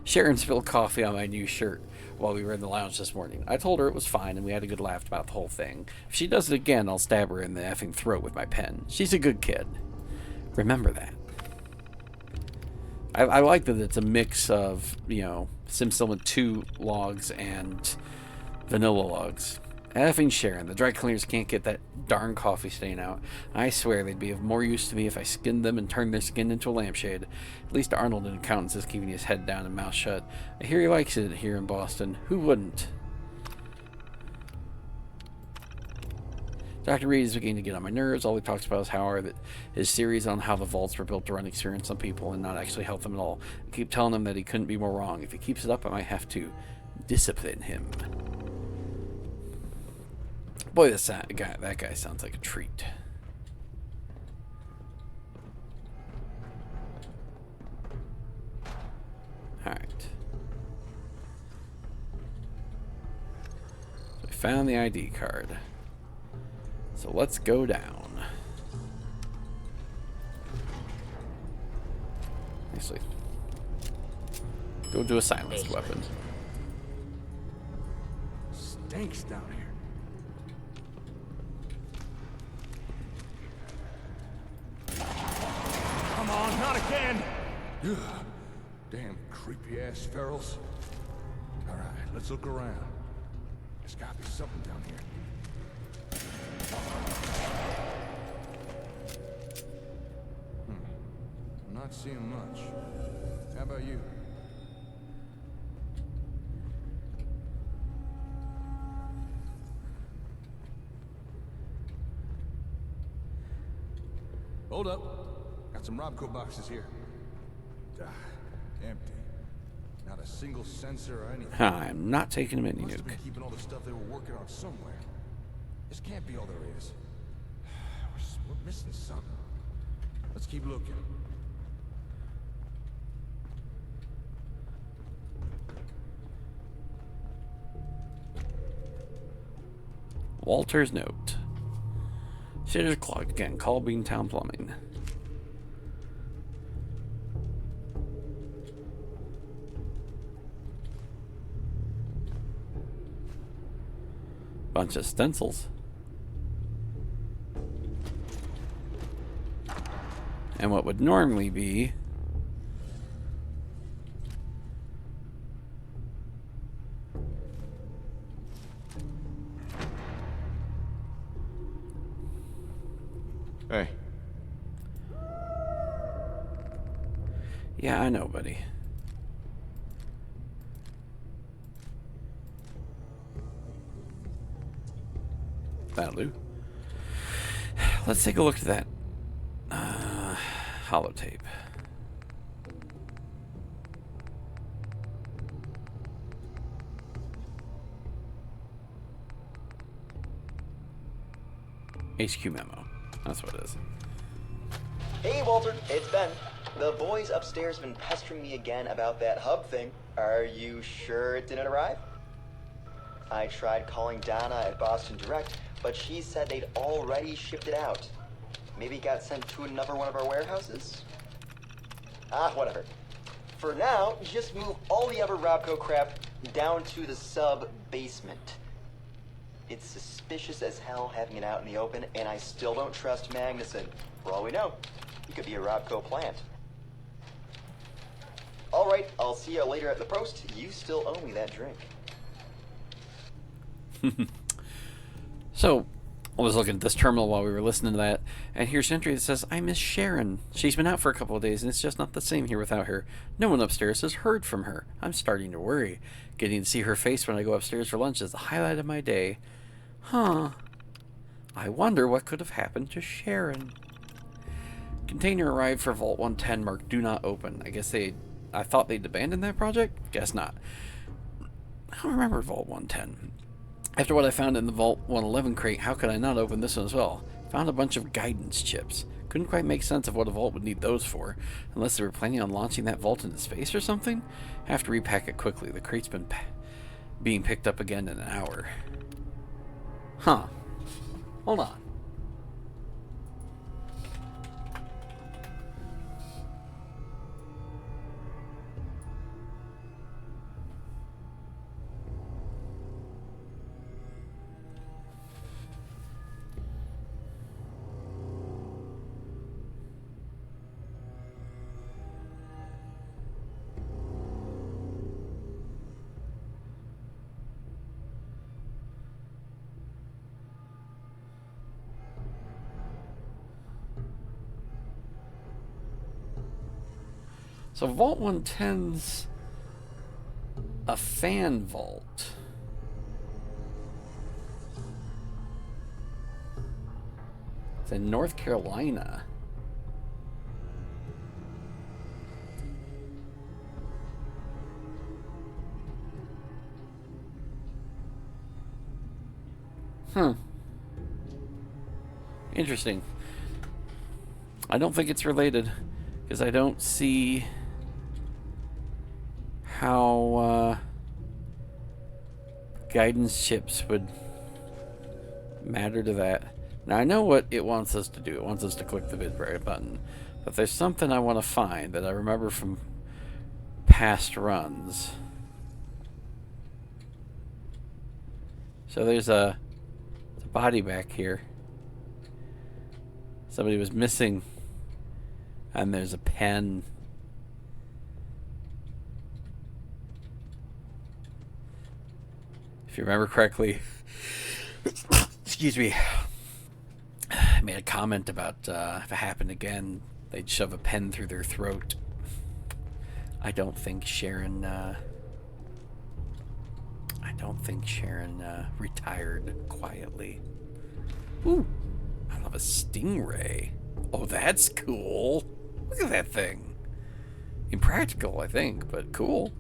Speaker 1: Sharon spilled coffee on my new shirt while we were in the lounge this morning. I told her it was fine and we had a good laugh about the whole thing. If she does it again, I'll stab her in the effing throat with my pen. She's a good kid. Remember that. I like that it's a mix of, you know, SimCinema 2 logs and vanilla logs. Effing Sharon, the dry cleaners can't get that darn coffee stain out. I swear they'd be of more use to me if I skinned them and turned their skin into a lampshade. At least Arnold in accountants is keeping his head down and mouth shut. I hear he likes it here in Boston. Who wouldn't? Dr. Reed is beginning to get on my nerves. All he talks about is how his series on how the vaults were built to run experience on people and not actually help them at all. I keep telling him that he couldn't be more wrong. If he keeps it up, I might have to discipline him. Boy, that guy sounds like a treat. Alright. So we found the ID card. So let's go down. Actually, go do a silenced weapon.
Speaker 8: Stinks down here. Come on, not again! Ugh, damn creepy ass ferals. All right, let's look around. There's gotta be something down here. I'm not seeing much. How about you? Hold up. Got some Robco boxes here. Empty. Not a single sensor or anything.
Speaker 1: I'm not taking a mini
Speaker 8: Must have
Speaker 1: nuke.
Speaker 8: been keeping all the stuff they were working on somewhere. This can't be all there is. We're missing something. Let's keep looking.
Speaker 1: Walter's note. Shitter's clock again. Call Beantown Plumbing. Bunch of stencils. And what would normally be
Speaker 5: Hey.
Speaker 1: yeah, I know, buddy. That'll do. Let's take a look at that holotape. HQ memo. That's what it is.
Speaker 12: Hey, Walter, it's Ben. The boys upstairs have been pestering me again about that hub thing. Are you sure it didn't arrive? I tried calling Donna at Boston Direct, but she said they'd already shipped it out. Maybe it got sent to another one of our warehouses? Ah, whatever. For now, just move all the other Robco crap down to the sub-basement. It's suspicious as hell having it out in the open, and I still don't trust Magnuson. For all we know, he could be a Robco plant. Alright, I'll see you later at the post. You still owe me that drink.
Speaker 1: So, I was looking at this terminal while we were listening to that, and here's an entry that says, I miss Sharon. She's been out for a couple of days, and it's just not the same here without her. No one upstairs has heard from her. I'm starting to worry. Getting to see her face when I go upstairs for lunch is the highlight of my day. Huh. I wonder what could have happened to Sharon. Container arrived for Vault 110 marked do not open. I thought they'd abandoned that project? Guess not. I don't remember Vault 110. After what I found in the Vault 111 crate, how could I not open this one as well? Found a bunch of guidance chips. Couldn't quite make sense of what a vault would need those for, unless they were planning on launching that vault into space or something? I have to repack it quickly. The crate's been being picked up again in an hour. Huh. Hold on. So Vault 110's a fan vault. It's in North Carolina. Interesting. I don't think it's related, because I don't see how guidance chips would matter to that. Now I know what it wants us to do. It wants us to click the bid button. But there's something I want to find that I remember from past runs. So there's a body back here. Somebody was missing. And there's a pen. If you remember correctly, excuse me, I made a comment about if it happened again, they'd shove a pen through their throat. I don't think Sharon retired quietly. Ooh, I love a stingray. Oh, that's cool. Look at that thing. Impractical, I think, but cool.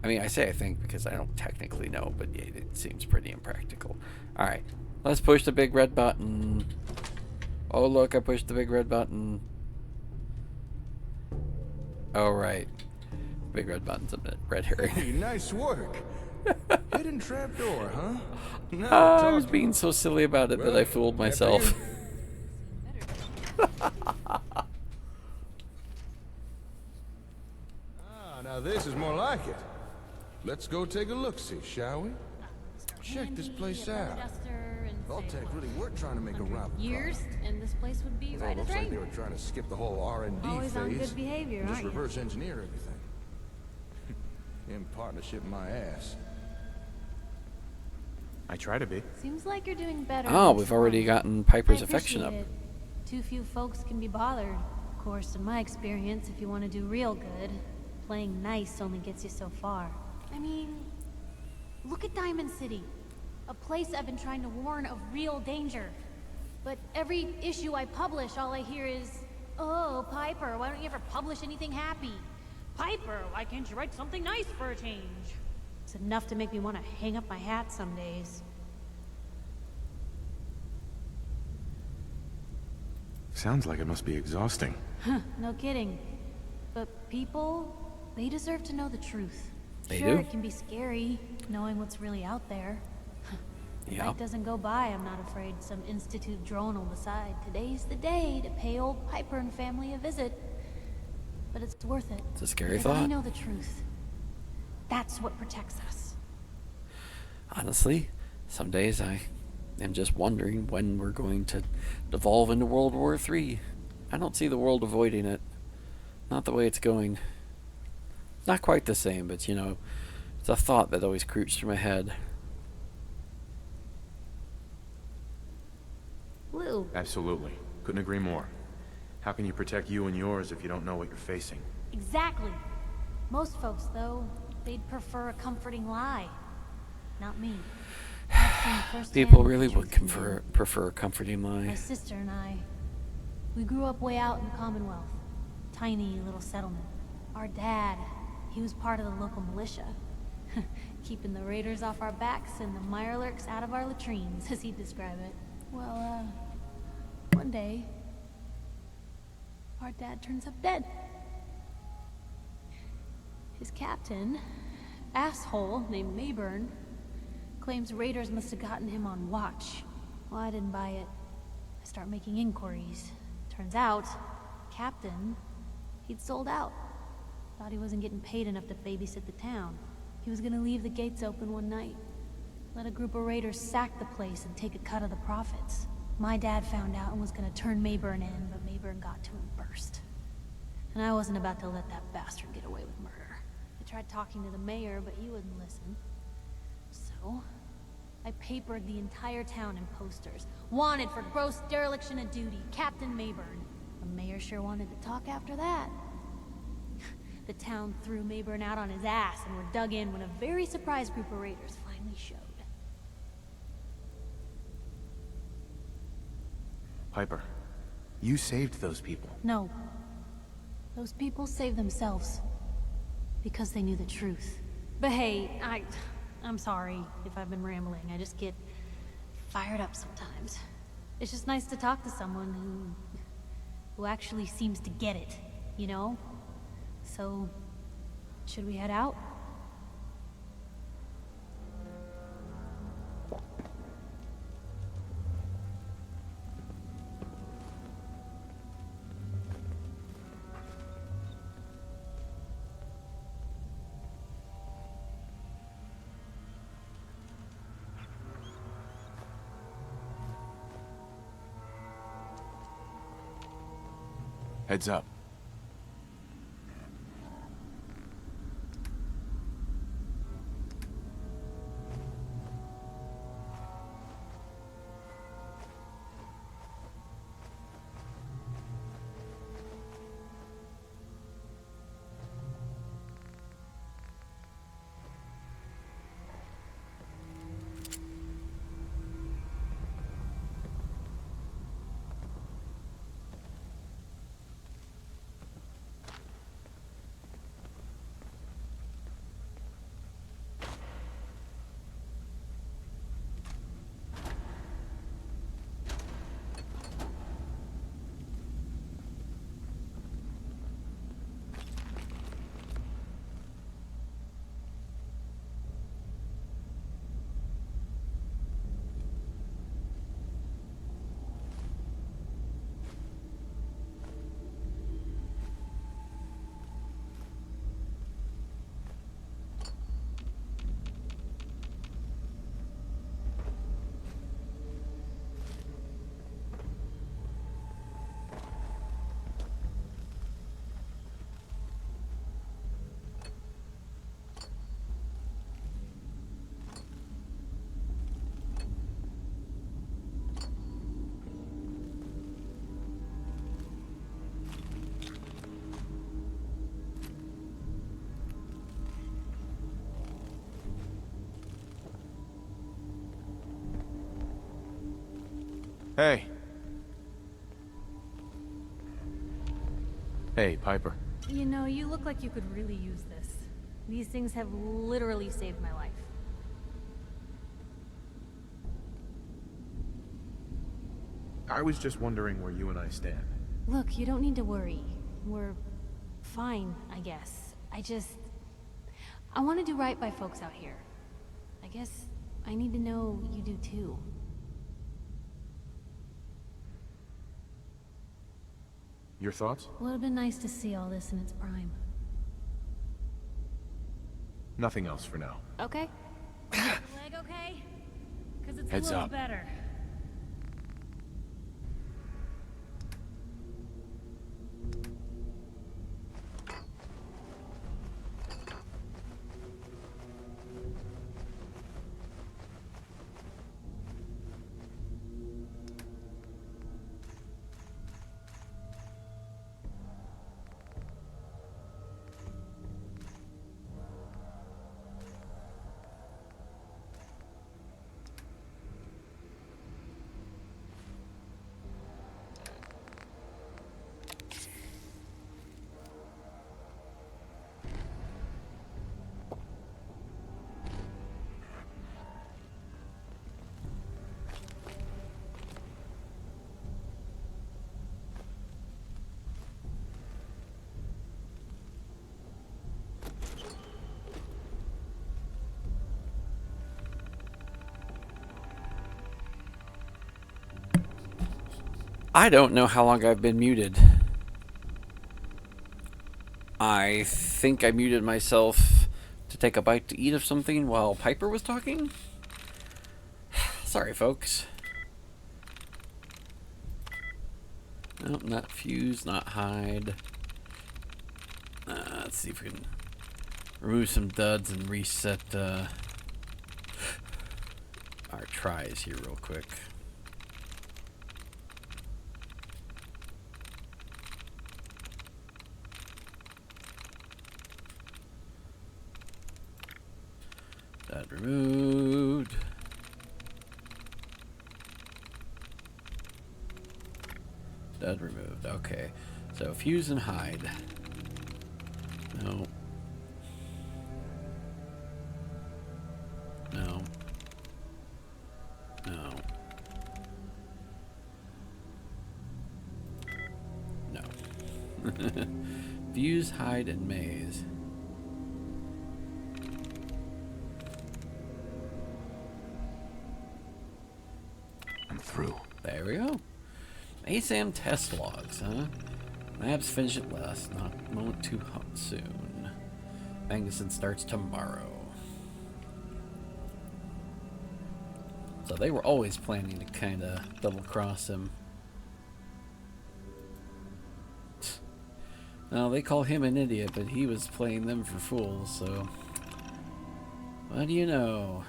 Speaker 1: I mean, I say I think because I don't technically know, but yeah, it seems pretty impractical. Alright, let's push the big red button. Oh, look, I pushed the big red button. Oh, right. Big red button's a bit red herring.
Speaker 8: Hey, nice work. Hidden trapdoor, huh? No,
Speaker 1: I was being so silly about it that I fooled myself.
Speaker 8: Now this is more like it. Let's go take a look-see, shall we? Check this place out. Vault-Tec really were trying to make a run.
Speaker 9: Years, and this place would be right as
Speaker 8: Looks like
Speaker 9: rain.
Speaker 8: they were trying to skip the whole R&D
Speaker 9: Always
Speaker 8: phase.
Speaker 9: on good behavior,
Speaker 8: and just
Speaker 9: aren't you?
Speaker 8: reverse engineer everything. In partnership, my ass.
Speaker 5: I try to be.
Speaker 9: Seems like you're doing better.
Speaker 1: Oh,
Speaker 9: than
Speaker 1: we've
Speaker 9: some.
Speaker 1: already gotten Piper's
Speaker 9: I
Speaker 1: affection up.
Speaker 9: appreciate it. Too few folks can be bothered. Of course, in my experience, if you want to do real good, playing nice only gets you so far. I mean, look at Diamond City. A place I've been trying to warn of real danger. But every issue I publish, all I hear is, "Oh, Piper, why don't you ever publish anything happy? Piper, why can't you write something nice for a change?" It's enough to make me want to hang up my hat some days.
Speaker 5: Sounds like it must be exhausting.
Speaker 9: Huh, no kidding. But people, they deserve to know the truth.
Speaker 1: They
Speaker 9: Sure,
Speaker 1: do.
Speaker 9: it can be scary, knowing what's really out there. The
Speaker 1: Yeah.
Speaker 9: night doesn't go by, I'm not afraid some Institute drone will decide today's the day to pay old Piper and family a visit. But it's worth it.
Speaker 1: It's a scary
Speaker 9: If
Speaker 1: thought.
Speaker 9: I know the truth, that's what protects us.
Speaker 1: Honestly, some days I am just wondering when we're going to devolve into World War III. I don't see the world avoiding it. Not the way it's going. Not quite the same, but you know, it's a thought that always creeps through my head.
Speaker 9: Lou.
Speaker 5: Absolutely. Couldn't agree more. How can you protect you and yours if you don't know what you're facing?
Speaker 9: Exactly. Most folks, though, they'd prefer a comforting lie. Not me. I've seen firsthand
Speaker 1: People
Speaker 9: what
Speaker 1: really
Speaker 9: the
Speaker 1: would
Speaker 9: truth can do.
Speaker 1: prefer a comforting
Speaker 9: My
Speaker 1: lie.
Speaker 9: sister and I, we grew up way out in the Commonwealth. Tiny little settlement. Our dad, he was part of the local militia. Keeping the raiders off our backs and the mirelurks out of our latrines, as he'd describe it. Well, one day, our dad turns up dead. His captain, asshole named Mayburn, claims raiders must have gotten him on watch. Well, I didn't buy it. I start making inquiries. Turns out, Captain, he'd sold out. Thought he wasn't getting paid enough to babysit the town. He was gonna leave the gates open one night. Let a group of raiders sack the place and take a cut of the profits. My dad found out and was gonna turn Mayburn in, but Mayburn got to him first. And I wasn't about to let that bastard get away with murder. I tried talking to the mayor, but he wouldn't listen. So, I papered the entire town in posters. Wanted for gross dereliction of duty, Captain Mayburn. The mayor sure wanted to talk after that. The town threw Mayburn out on his ass and were dug in when a very surprised group of raiders finally showed.
Speaker 5: Piper, you saved those people.
Speaker 9: No. Those people saved themselves. Because they knew the truth. But hey, I'm sorry if I've been rambling. I just get fired up sometimes. It's just nice to talk to someone who actually seems to get it, you know? So, should we head out?
Speaker 5: Heads up. Hey. Hey, Piper.
Speaker 9: You know, you look like you could really use this. These things have literally saved my life.
Speaker 5: I was just wondering where you and I stand.
Speaker 9: Look, you don't need to worry. We're fine, I guess. I want to do right by folks out here. I guess I need to know you do too.
Speaker 5: Your thoughts?
Speaker 9: Would have been nice to see all this in its prime.
Speaker 5: Nothing else for now.
Speaker 9: Okay?
Speaker 3: Leg okay? Because it's
Speaker 5: Heads
Speaker 3: a little
Speaker 5: up.
Speaker 3: better.
Speaker 1: I don't know how long I've been muted. I think I muted myself to take a bite to eat of something while Piper was talking. Sorry, folks. Nope, not fuse, not hide. Let's see if we can remove some duds and reset our tries here real quick. Dud removed. Dud removed. Okay. So fuse and hide. No. No. No. No. Fuse, hide, and maze.
Speaker 2: I'm through.
Speaker 1: There we go. ASAM test logs, huh? Labs finish at last, not moment too hot soon. Magnuson starts tomorrow. So they were always planning to kind of double cross him. Now they call him an idiot, but he was playing them for fools, so what do you know?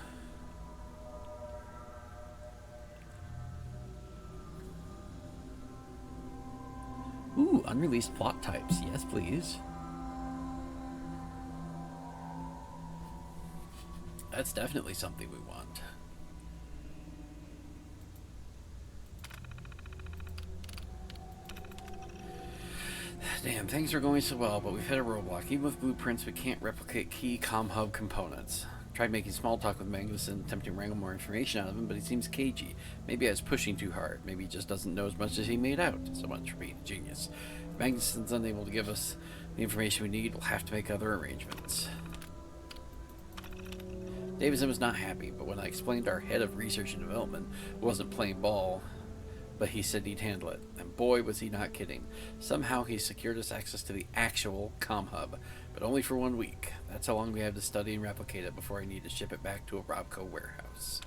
Speaker 1: Ooh, unreleased plot types. Yes, please. That's definitely something we want. Damn, things are going so well, but we've hit a roadblock. Even with blueprints, we can't replicate key comm hub components. Tried making small talk with Magnuson, attempting to wrangle more information out of him, but he seems cagey. Maybe I was pushing too hard. Maybe he just doesn't know as much as he made out. So much for being a genius. If Magnuson's unable to give us the information we need, we'll have to make other arrangements. Davidson was not happy, but when I explained our head of research and development wasn't playing ball, but he said he'd handle it. And boy, was he not kidding. Somehow he secured us access to the actual comm hub, but only for 1 week. That's how long we have to study and replicate it before I need to ship it back to a Robco warehouse.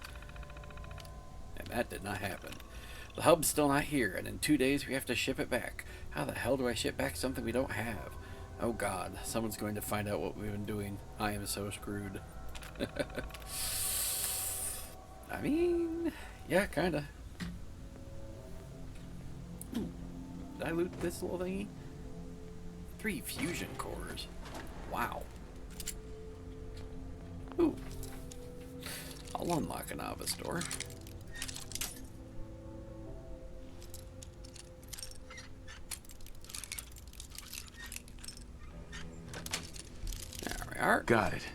Speaker 1: And that did not happen. The hub's still not here, and in 2 days we have to ship it back. How the hell do I ship back something we don't have? Oh god, someone's going to find out what we've been doing. I am so screwed. I mean, yeah, kinda. Ooh, did I loot this little thingy? 3 fusion cores. Wow. Ooh. I'll unlock a novice door. are.
Speaker 5: Got it.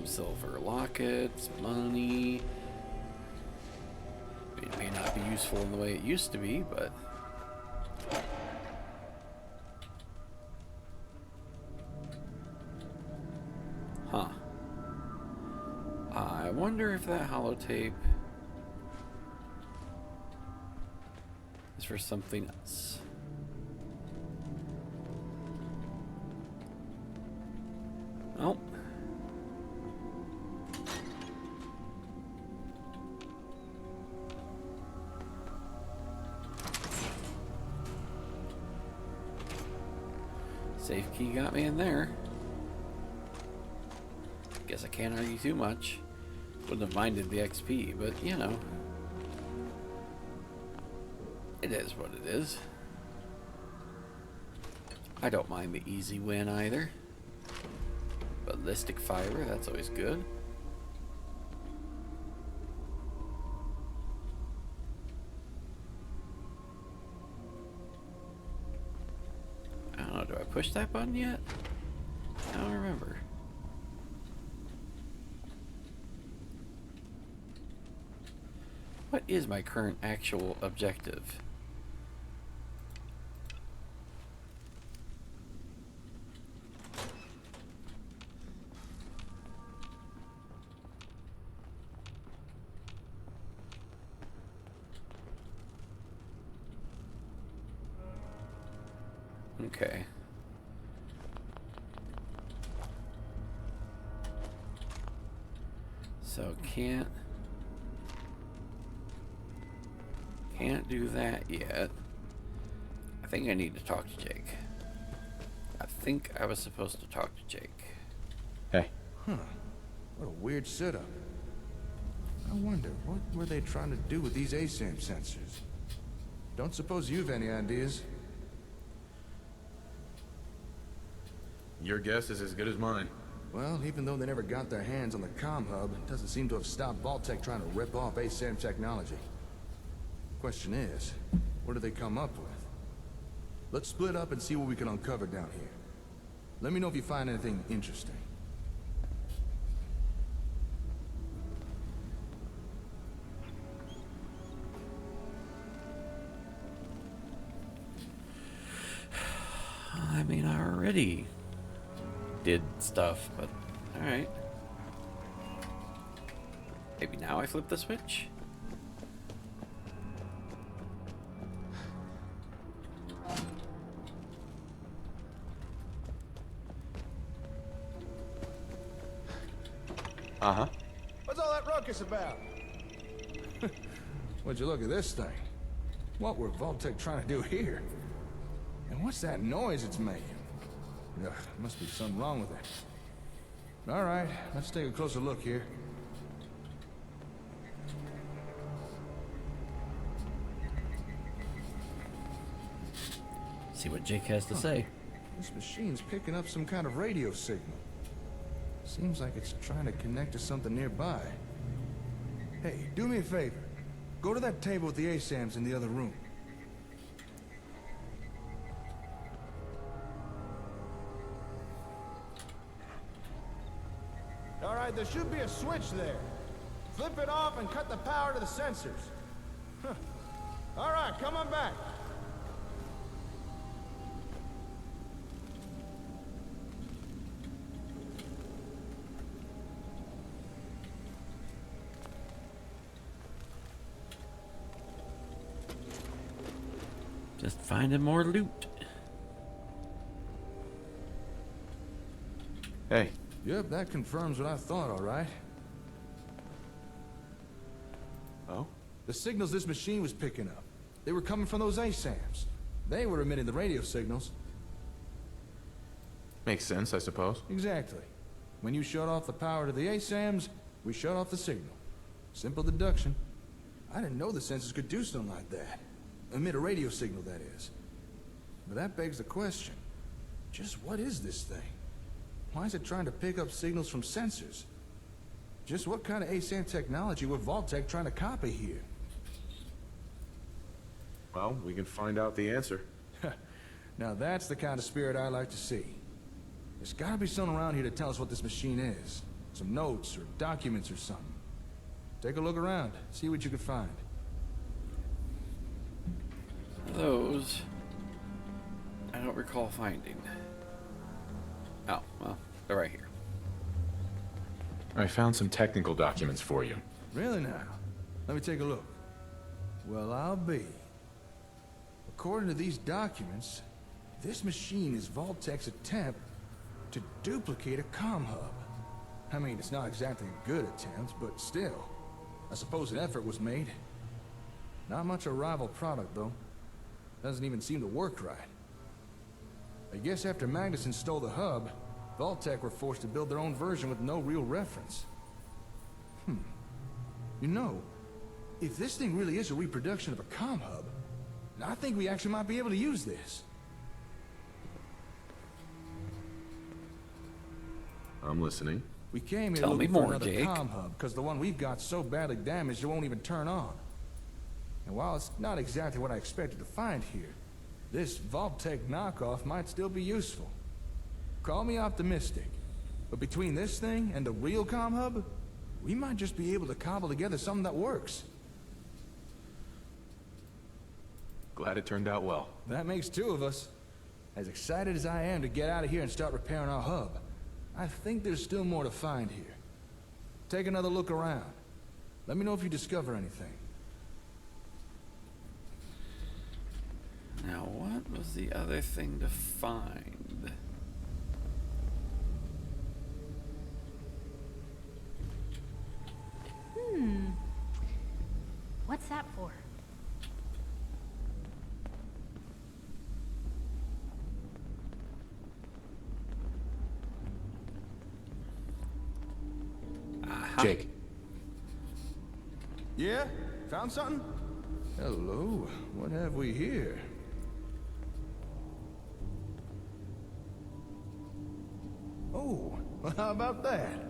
Speaker 1: Silver lockets, money. It may not be useful in the way it used to be, but... Huh. I wonder if that holotape is for something else. Oh. Safe key got me in there. Guess I can't argue too much. Wouldn't have minded the XP, but you know. It is what it is. I don't mind the easy win either. Ballistic fiber, that's always good. I don't know, do I push that button yet? I don't remember. What is my current actual objective? Okay. So can't do that yet. I think I need to talk to Jake. I think I was supposed to talk to Jake.
Speaker 5: Hey.
Speaker 8: Huh. What a weird setup. I wonder, what were they trying to do with these ASAM sensors? Don't suppose you've any ideas?
Speaker 5: Your guess is as good as mine.
Speaker 8: Well, even though they never got their hands on the comm hub, it doesn't seem to have stopped Vault-Tec trying to rip off ASAM technology. Question is, what do they come up with? Let's split up and see what we can uncover down here. Let me know if you find anything interesting.
Speaker 1: I mean, I already did stuff, but alright. Maybe now I flip the switch?
Speaker 5: Uh-huh.
Speaker 8: What's all that ruckus about? Would you look at this thing? What were Vault-Tec trying to do here? And what's that noise it's making? Ugh, must be something wrong with it. All right, let's take a closer look here.
Speaker 1: See what Jake has to say.
Speaker 8: This machine's picking up some kind of radio signal. Seems like it's trying to connect to something nearby. Hey, do me a favor. Go to that table with the ASAMs in the other room. All right, there should be a switch there. Flip it off and cut the power to the sensors. Huh. All right, come on back.
Speaker 1: Just finding more loot.
Speaker 5: Hey.
Speaker 8: Yep, that confirms what I thought, all right.
Speaker 5: Oh?
Speaker 8: The signals this machine was picking up, they were coming from those ASAMs. They were emitting the radio signals.
Speaker 5: Makes sense, I suppose.
Speaker 8: Exactly. When you shut off the power to the ASAMs, we shut off the signal. Simple deduction. I didn't know the sensors could do something like that. Emit a radio signal, that is. But that begs the question. Just what is this thing? Why is it trying to pick up signals from sensors? Just what kind of ASAM technology were Vault-Tec trying to copy here?
Speaker 5: Well, we can find out the answer.
Speaker 8: Now that's the kind of spirit I like to see. There's gotta be someone around here to tell us what this machine is. Some notes or documents or something. Take a look around, see what you can find.
Speaker 1: Those I don't recall finding. Oh, well, they're right here.
Speaker 5: I found some technical documents for you.
Speaker 8: Really now? Let me take a look. Well, I'll be. According to these documents, this machine is Vault-Tec's attempt to duplicate a comm hub. I mean, it's not exactly a good attempt, but still. I suppose an effort was made. Not much a rival product, though. Doesn't even seem to work right. I guess after Magnuson stole the hub, Vault-Tec were forced to build their own version with no real reference. You know, if this thing really is a reproduction of a comm hub, I think we actually might be able to use this.
Speaker 5: I'm listening.
Speaker 8: We came here
Speaker 1: Tell me
Speaker 8: looking
Speaker 1: more,
Speaker 8: for another
Speaker 1: Jake.
Speaker 8: comm hub, because the one we've got so badly damaged it won't even turn on. And while it's not exactly what I expected to find here, this Vault-Tec knockoff might still be useful. Call me optimistic, but between this thing and the real comm hub, we might just be able to cobble together something that works.
Speaker 5: Glad it turned out well.
Speaker 8: That makes two of us. As excited as I am to get out of here and start repairing our hub, I think there's still more to find here. Take another look around. Let me know if you discover anything.
Speaker 1: Now, what was the other thing to find?
Speaker 9: What's that for?
Speaker 5: Jake.
Speaker 8: Yeah? Found something? Hello. What have we here? Oh, well, how about that?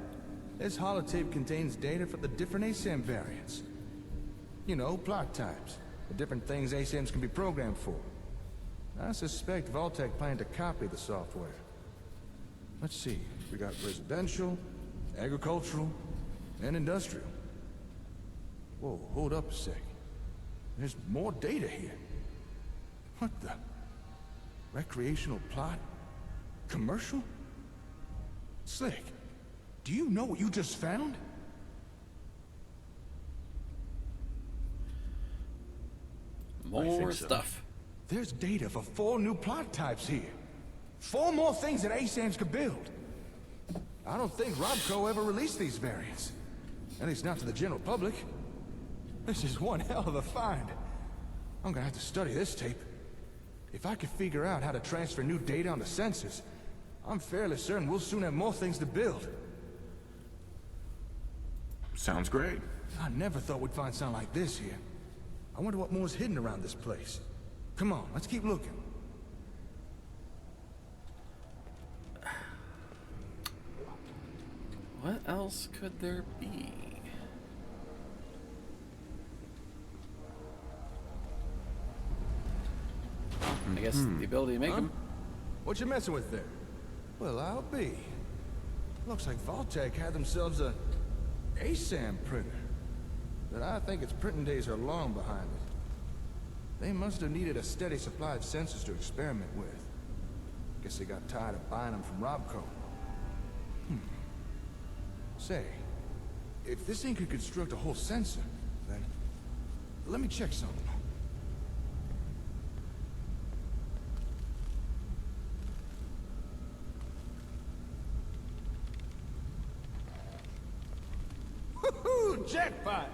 Speaker 8: This holotape contains data for the different ASAM variants. You know, plot types. The different things ASAMs can be programmed for. I suspect Vault-Tec planned to copy the software. Let's see. We got residential, agricultural, and industrial. Whoa, hold up a sec. There's more data here. What the? Recreational plot? Commercial? Slick, do you know what you just found?
Speaker 1: More stuff.
Speaker 8: There's data for 4 new plot types here. 4 more things that ASAMs could build. I don't think Robco ever released these variants. At least not to the general public. This is one hell of a find. I'm gonna have to study this tape. If I could figure out how to transfer new data onto sensors, I'm fairly certain we'll soon have more things to build.
Speaker 5: Sounds great.
Speaker 8: I never thought we'd find something like this here. I wonder what more's hidden around this place. Come on, let's keep looking.
Speaker 1: What else could there be? I guess the ability to make them.
Speaker 8: What you messing with there? Well, I'll be. Looks like Vault-Tec had themselves a ASAM printer. But I think its printing days are long behind it. They must have needed a steady supply of sensors to experiment with. Guess they got tired of buying them from Robco. Say, if this thing could construct a whole sensor, then let me check something. Woohoo! Jackpot!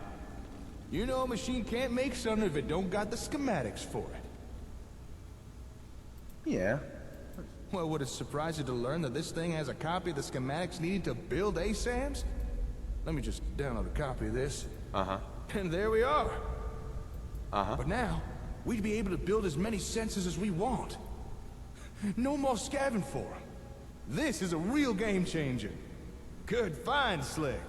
Speaker 8: You know a machine can't make something if it don't got the schematics for it.
Speaker 5: Yeah.
Speaker 8: Well, would it surprise you to learn that this thing has a copy of the schematics needed to build ASAMs? Let me just download a copy of this.
Speaker 5: Uh-huh.
Speaker 8: And there we are.
Speaker 5: Uh-huh.
Speaker 8: But now, we'd be able to build as many sensors as we want. No more scavenging for them. This is a real game changer. Good find, Slick.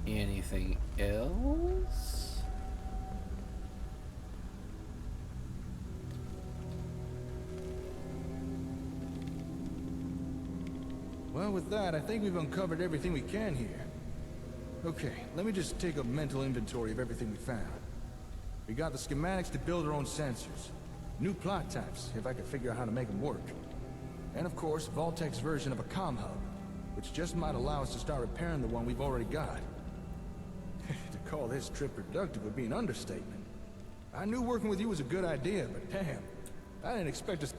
Speaker 1: Anything else?
Speaker 8: Well, with that, I think we've uncovered everything we can here. Okay, let me just take a mental inventory of everything we found. We got the schematics to build our own sensors. New plot types, if I could figure out how to make them work. And of course, Vault-Tec's version of a comm hub, which just might allow us to start repairing the one we've already got. To call this trip productive would be an understatement. I knew working with you was a good idea, but damn, I didn't expect us...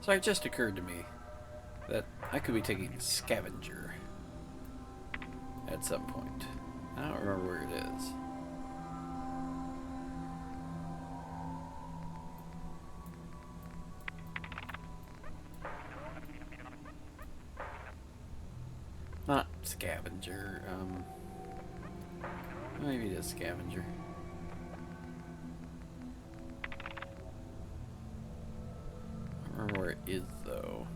Speaker 1: So it just occurred to me that I could be taking a scavenger at some point. I don't remember where it is. Not scavenger, maybe it is scavenger. I don't remember where it is though.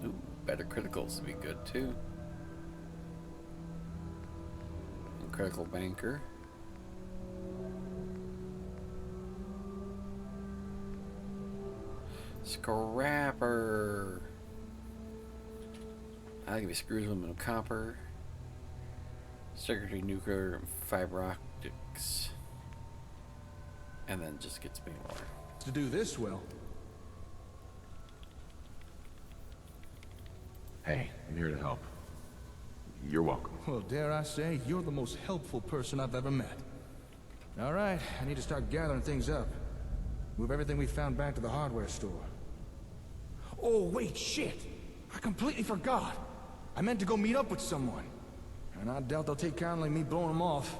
Speaker 1: Ooh, better criticals would be good too. And critical banker. Scrapper. I'll give you screws, aluminum, copper. Circuitry, nuclear, fiber optics. And then just gets me more.
Speaker 8: To do this well.
Speaker 5: Hey, I'm here to help. You're welcome.
Speaker 8: Well, dare I say, you're the most helpful person I've ever met. All right, I need to start gathering things up. Move everything we found back to the hardware store. Oh, wait, shit! I completely forgot! I meant to go meet up with someone. And I doubt they'll take kindly me blowing them off.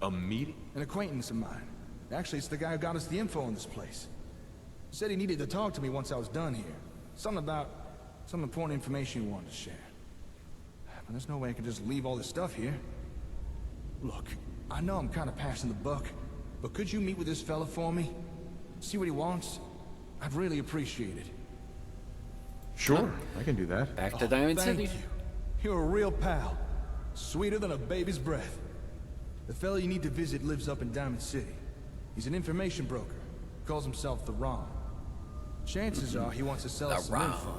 Speaker 5: A meeting?
Speaker 8: An acquaintance of mine. Actually, it's the guy who got us the info on this place. Said he needed to talk to me once I was done here. Something about some important information he wanted to share. But there's no way I can just leave all this stuff here. Look, I know I'm kind of passing the buck, but could you meet with this fella for me? See what he wants? I'd really appreciate it.
Speaker 5: Sure, I can do that.
Speaker 1: Back to Diamond
Speaker 8: Thank
Speaker 1: City.
Speaker 8: you. You're a real pal. Sweeter than a baby's breath. The fella you need to visit lives up in Diamond City. He's an information broker. Calls himself the Ron. Chances are he wants to sell us some info.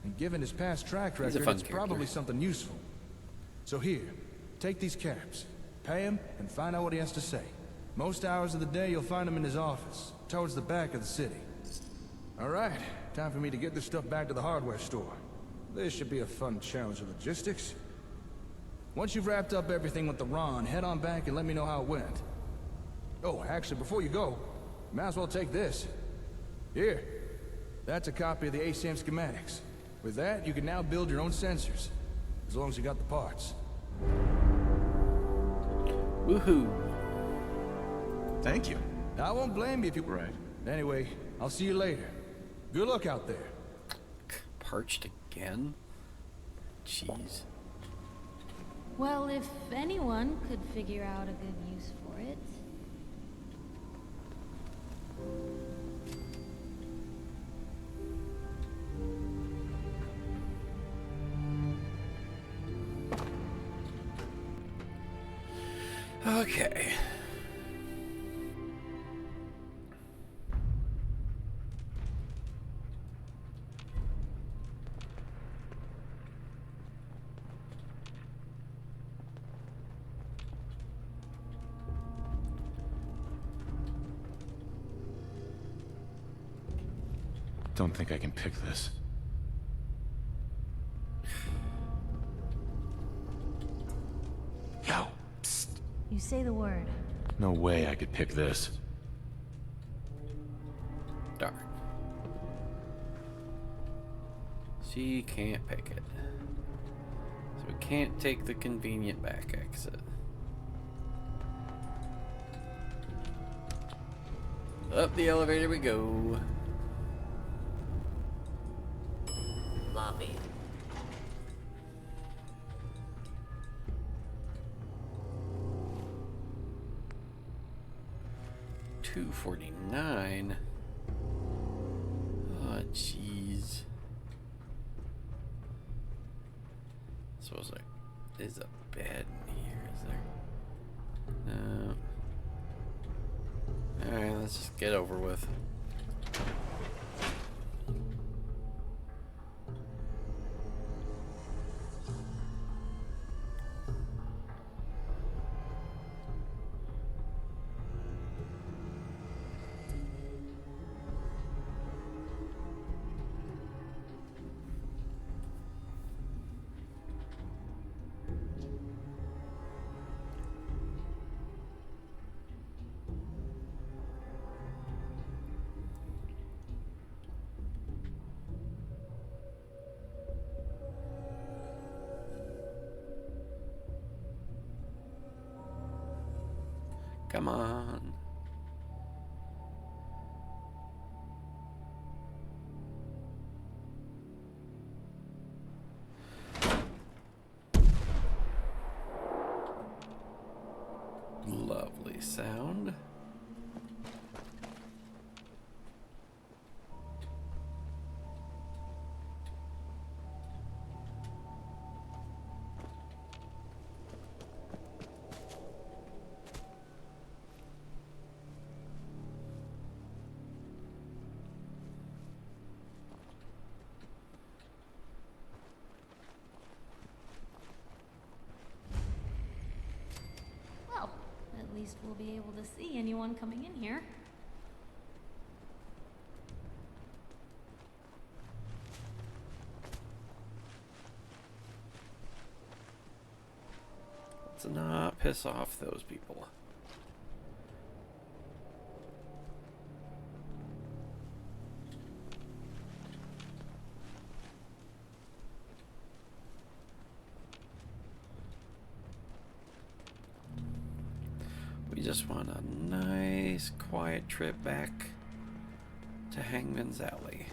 Speaker 8: And given his past track record, it's probably something useful. So here, take these caps. Pay him and find out what he has to say. Most hours of the day you'll find him in his office, towards the back of the city. All right, time for me to get this stuff back to the hardware store. This should be a fun challenge of logistics. Once you've wrapped up everything with the Ron, head on back and let me know how it went. Oh, actually, before you go, you might as well take this. Here, that's a copy of the ASAM schematics. With that, you can now build your own sensors, as long as you got the parts.
Speaker 1: Woohoo!
Speaker 5: Thank you.
Speaker 8: I won't blame you if you...
Speaker 5: Right.
Speaker 8: Anyway, I'll see you later. Good luck out there.
Speaker 1: Parched again? Jeez.
Speaker 9: Well, if anyone could figure out a good use for it.
Speaker 1: Okay.
Speaker 5: Don't think I can pick this. Yo, psst.
Speaker 9: You say the word.
Speaker 5: No way I could pick this.
Speaker 1: Darn. She can't pick it. So we can't take the convenient back exit. Up the elevator we go.
Speaker 3: Lobby.
Speaker 1: 249. Oh, jeez. Suppose there is a bed in here, is there? No. Alright, let's just get over with. Come on. Lovely sound.
Speaker 9: Well, at least we'll be able to see anyone coming in here.
Speaker 1: Let's not piss off those people. We just want a nice, quiet trip back to Hangman's Alley.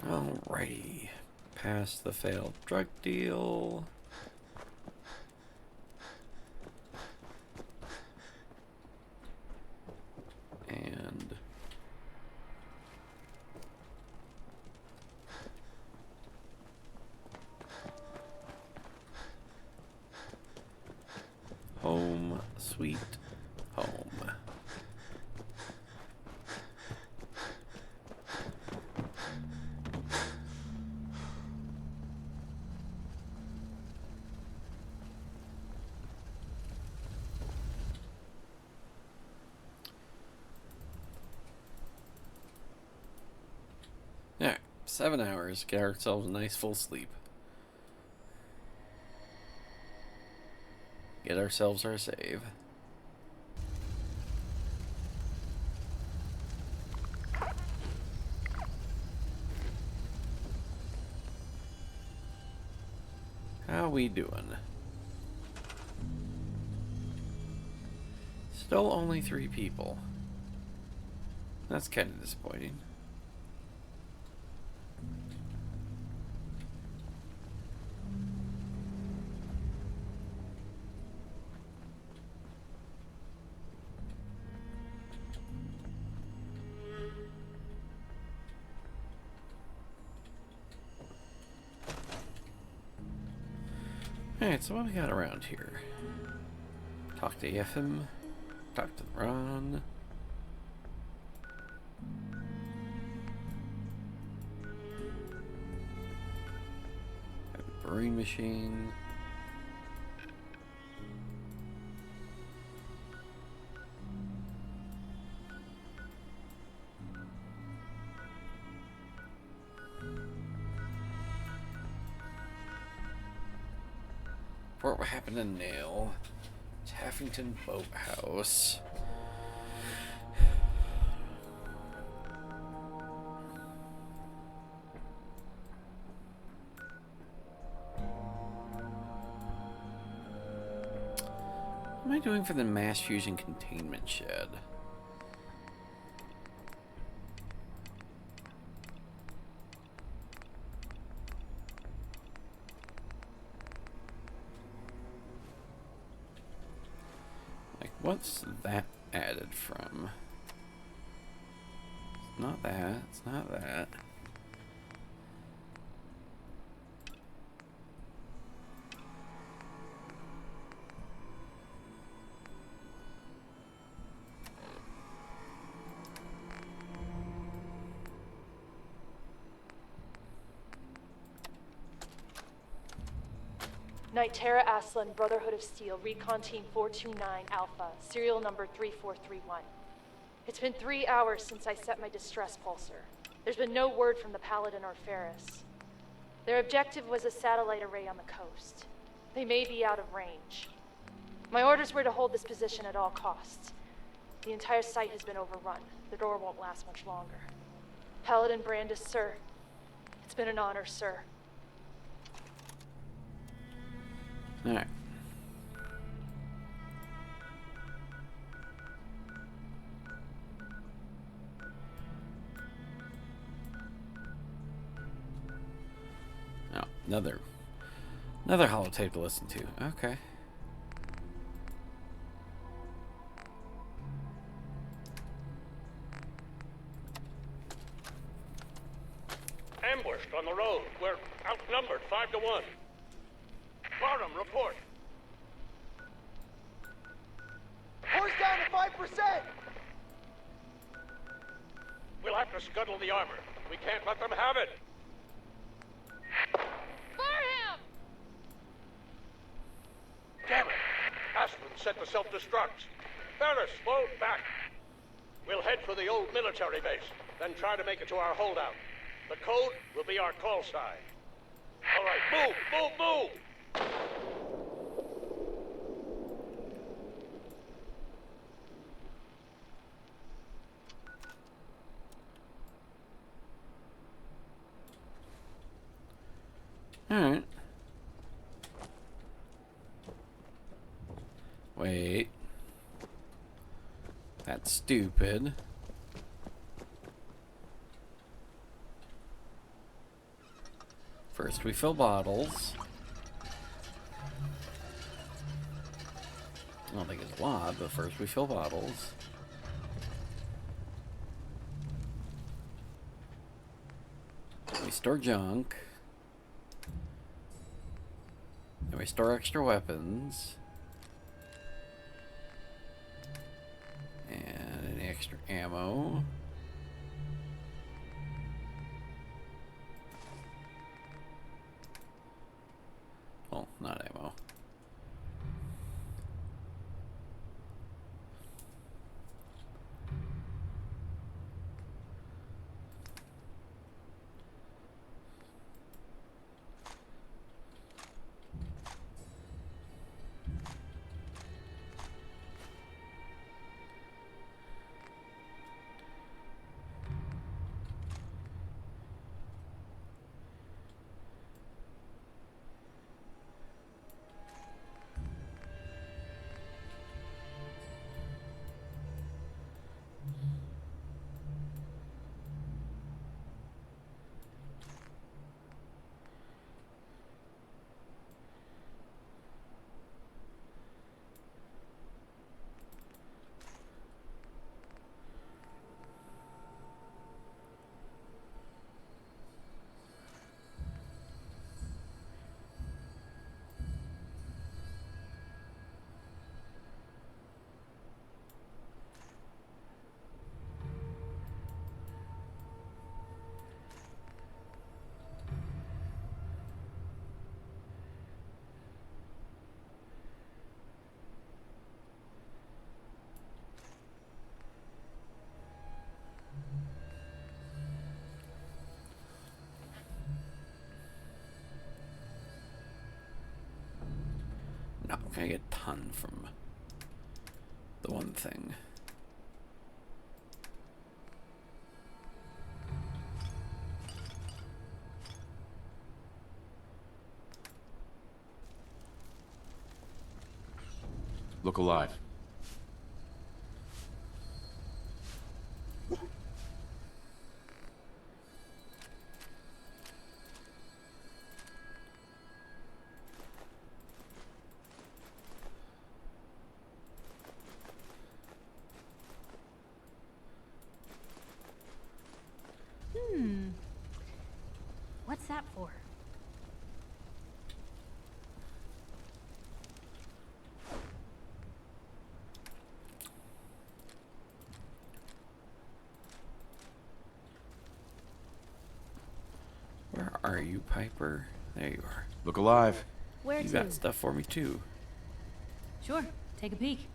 Speaker 1: Alrighty, past the failed drug deal. And home sweet home. Yeah, 7 hours. Get ourselves a nice full sleep. Get ourselves our save. How we doing? Still only 3 people. That's kind of disappointing. Alright, so what we got around here? Talk to FM, talk to Ron. Have a brewing machine. Report what happened in Nail. Taffington Boathouse. What am I doing for the mass fusion containment shed? Like, what's that added from? It's not that. It's not that.
Speaker 7: Nightera Aslan, Brotherhood of Steel, Recon Team 429 Alpha, serial number 3431. It's been 3 hours since I set my distress pulsar. There's been no word from the Paladin or Ferris. Their objective was a satellite array on the coast. They may be out of range. My orders were to hold this position at all costs. The entire site has been overrun. The door won't last much longer. Paladin Brandis, sir. It's been an honor, sir.
Speaker 1: Alright. Oh, another holotape to listen to. Okay.
Speaker 11: Ambushed on the road. We're outnumbered 5 to 1. Bottom, report.
Speaker 12: Horse down to 5%!
Speaker 11: We'll have to scuttle the armor. We can't let them have it.
Speaker 3: For him!
Speaker 11: Damn it! Aspen set the self-destruct. Ferris, slow back. We'll head for the old military base, then try to make it to our holdout. The code will be our call sign. All right, move, move, move!
Speaker 1: Alright. Wait. That's stupid. First we fill bottles. I don't think it's a lot, but first we fill bottles. We store junk. Then we store extra weapons. And any extra ammo. Oh, not ammo. I get a ton from the one thing.
Speaker 5: Look alive.
Speaker 9: What's that for?
Speaker 1: Where are you, Piper? There you are.
Speaker 5: Look alive.
Speaker 9: Where
Speaker 1: You
Speaker 9: to?
Speaker 1: got stuff for me too.
Speaker 9: Sure, take a peek.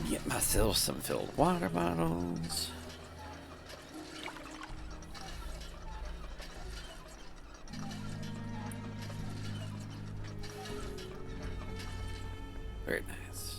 Speaker 1: Get myself some filled water bottles. Very nice.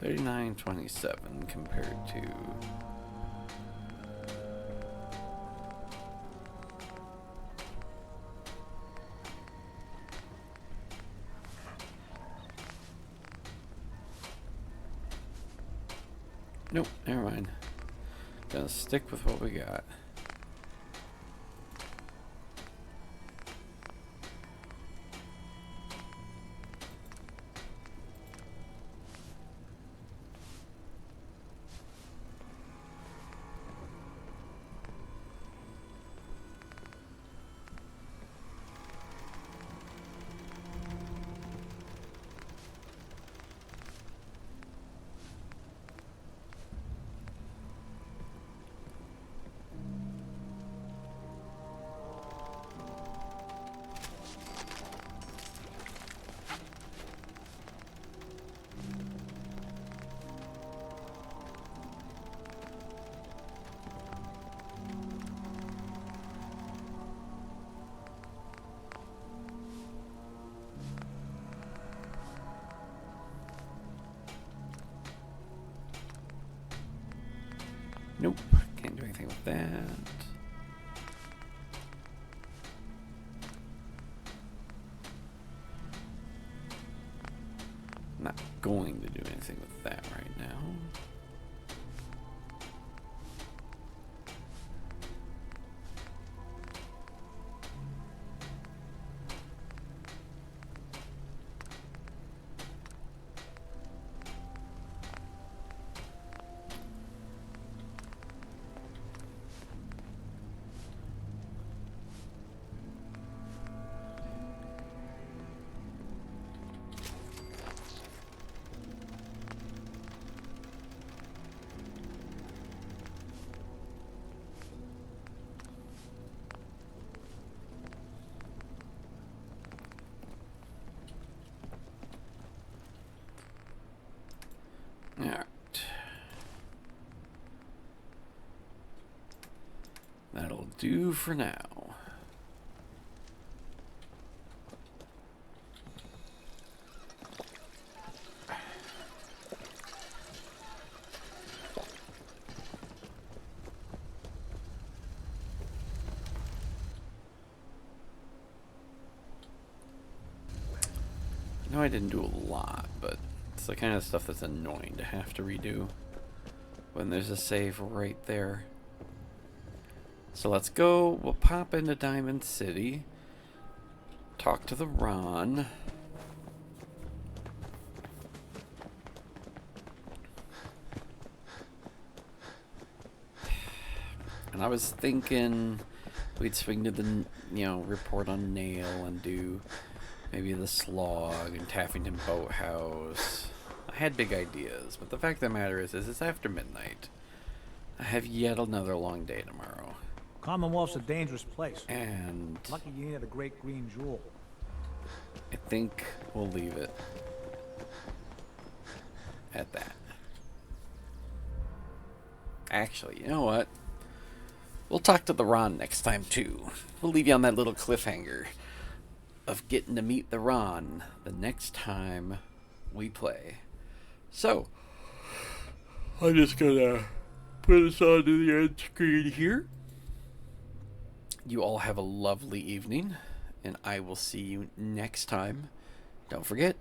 Speaker 1: $39.27 compared to nope, never mind. Gonna stick with what we got. Nope, can't do anything with that. Not going to do anything with that right now. Alright. That'll do for now. know I didn't do a lot, but it's the kind of stuff that's annoying to have to redo when there's a save right there. So let's go. We'll pop into Diamond City. Talk to the Ron. And I was thinking we'd swing to the, report on Nail and do maybe the Slog and Taffington Boathouse. I had big ideas, but the fact of the matter is it's after midnight. I have yet another long day tomorrow.
Speaker 4: Commonwealth's a dangerous place.
Speaker 1: And
Speaker 4: Lucky you ain't had a great green jewel.
Speaker 1: I think we'll leave it at that. Actually, you know what? We'll talk to the Ron next time, too. We'll leave you on that little cliffhanger of getting to meet the Ron the next time we play. So, I'm just gonna put us onto the end screen here. You all have a lovely evening, and I will see you next time. Don't forget,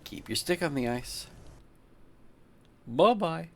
Speaker 1: keep your stick on the ice. Bye-bye.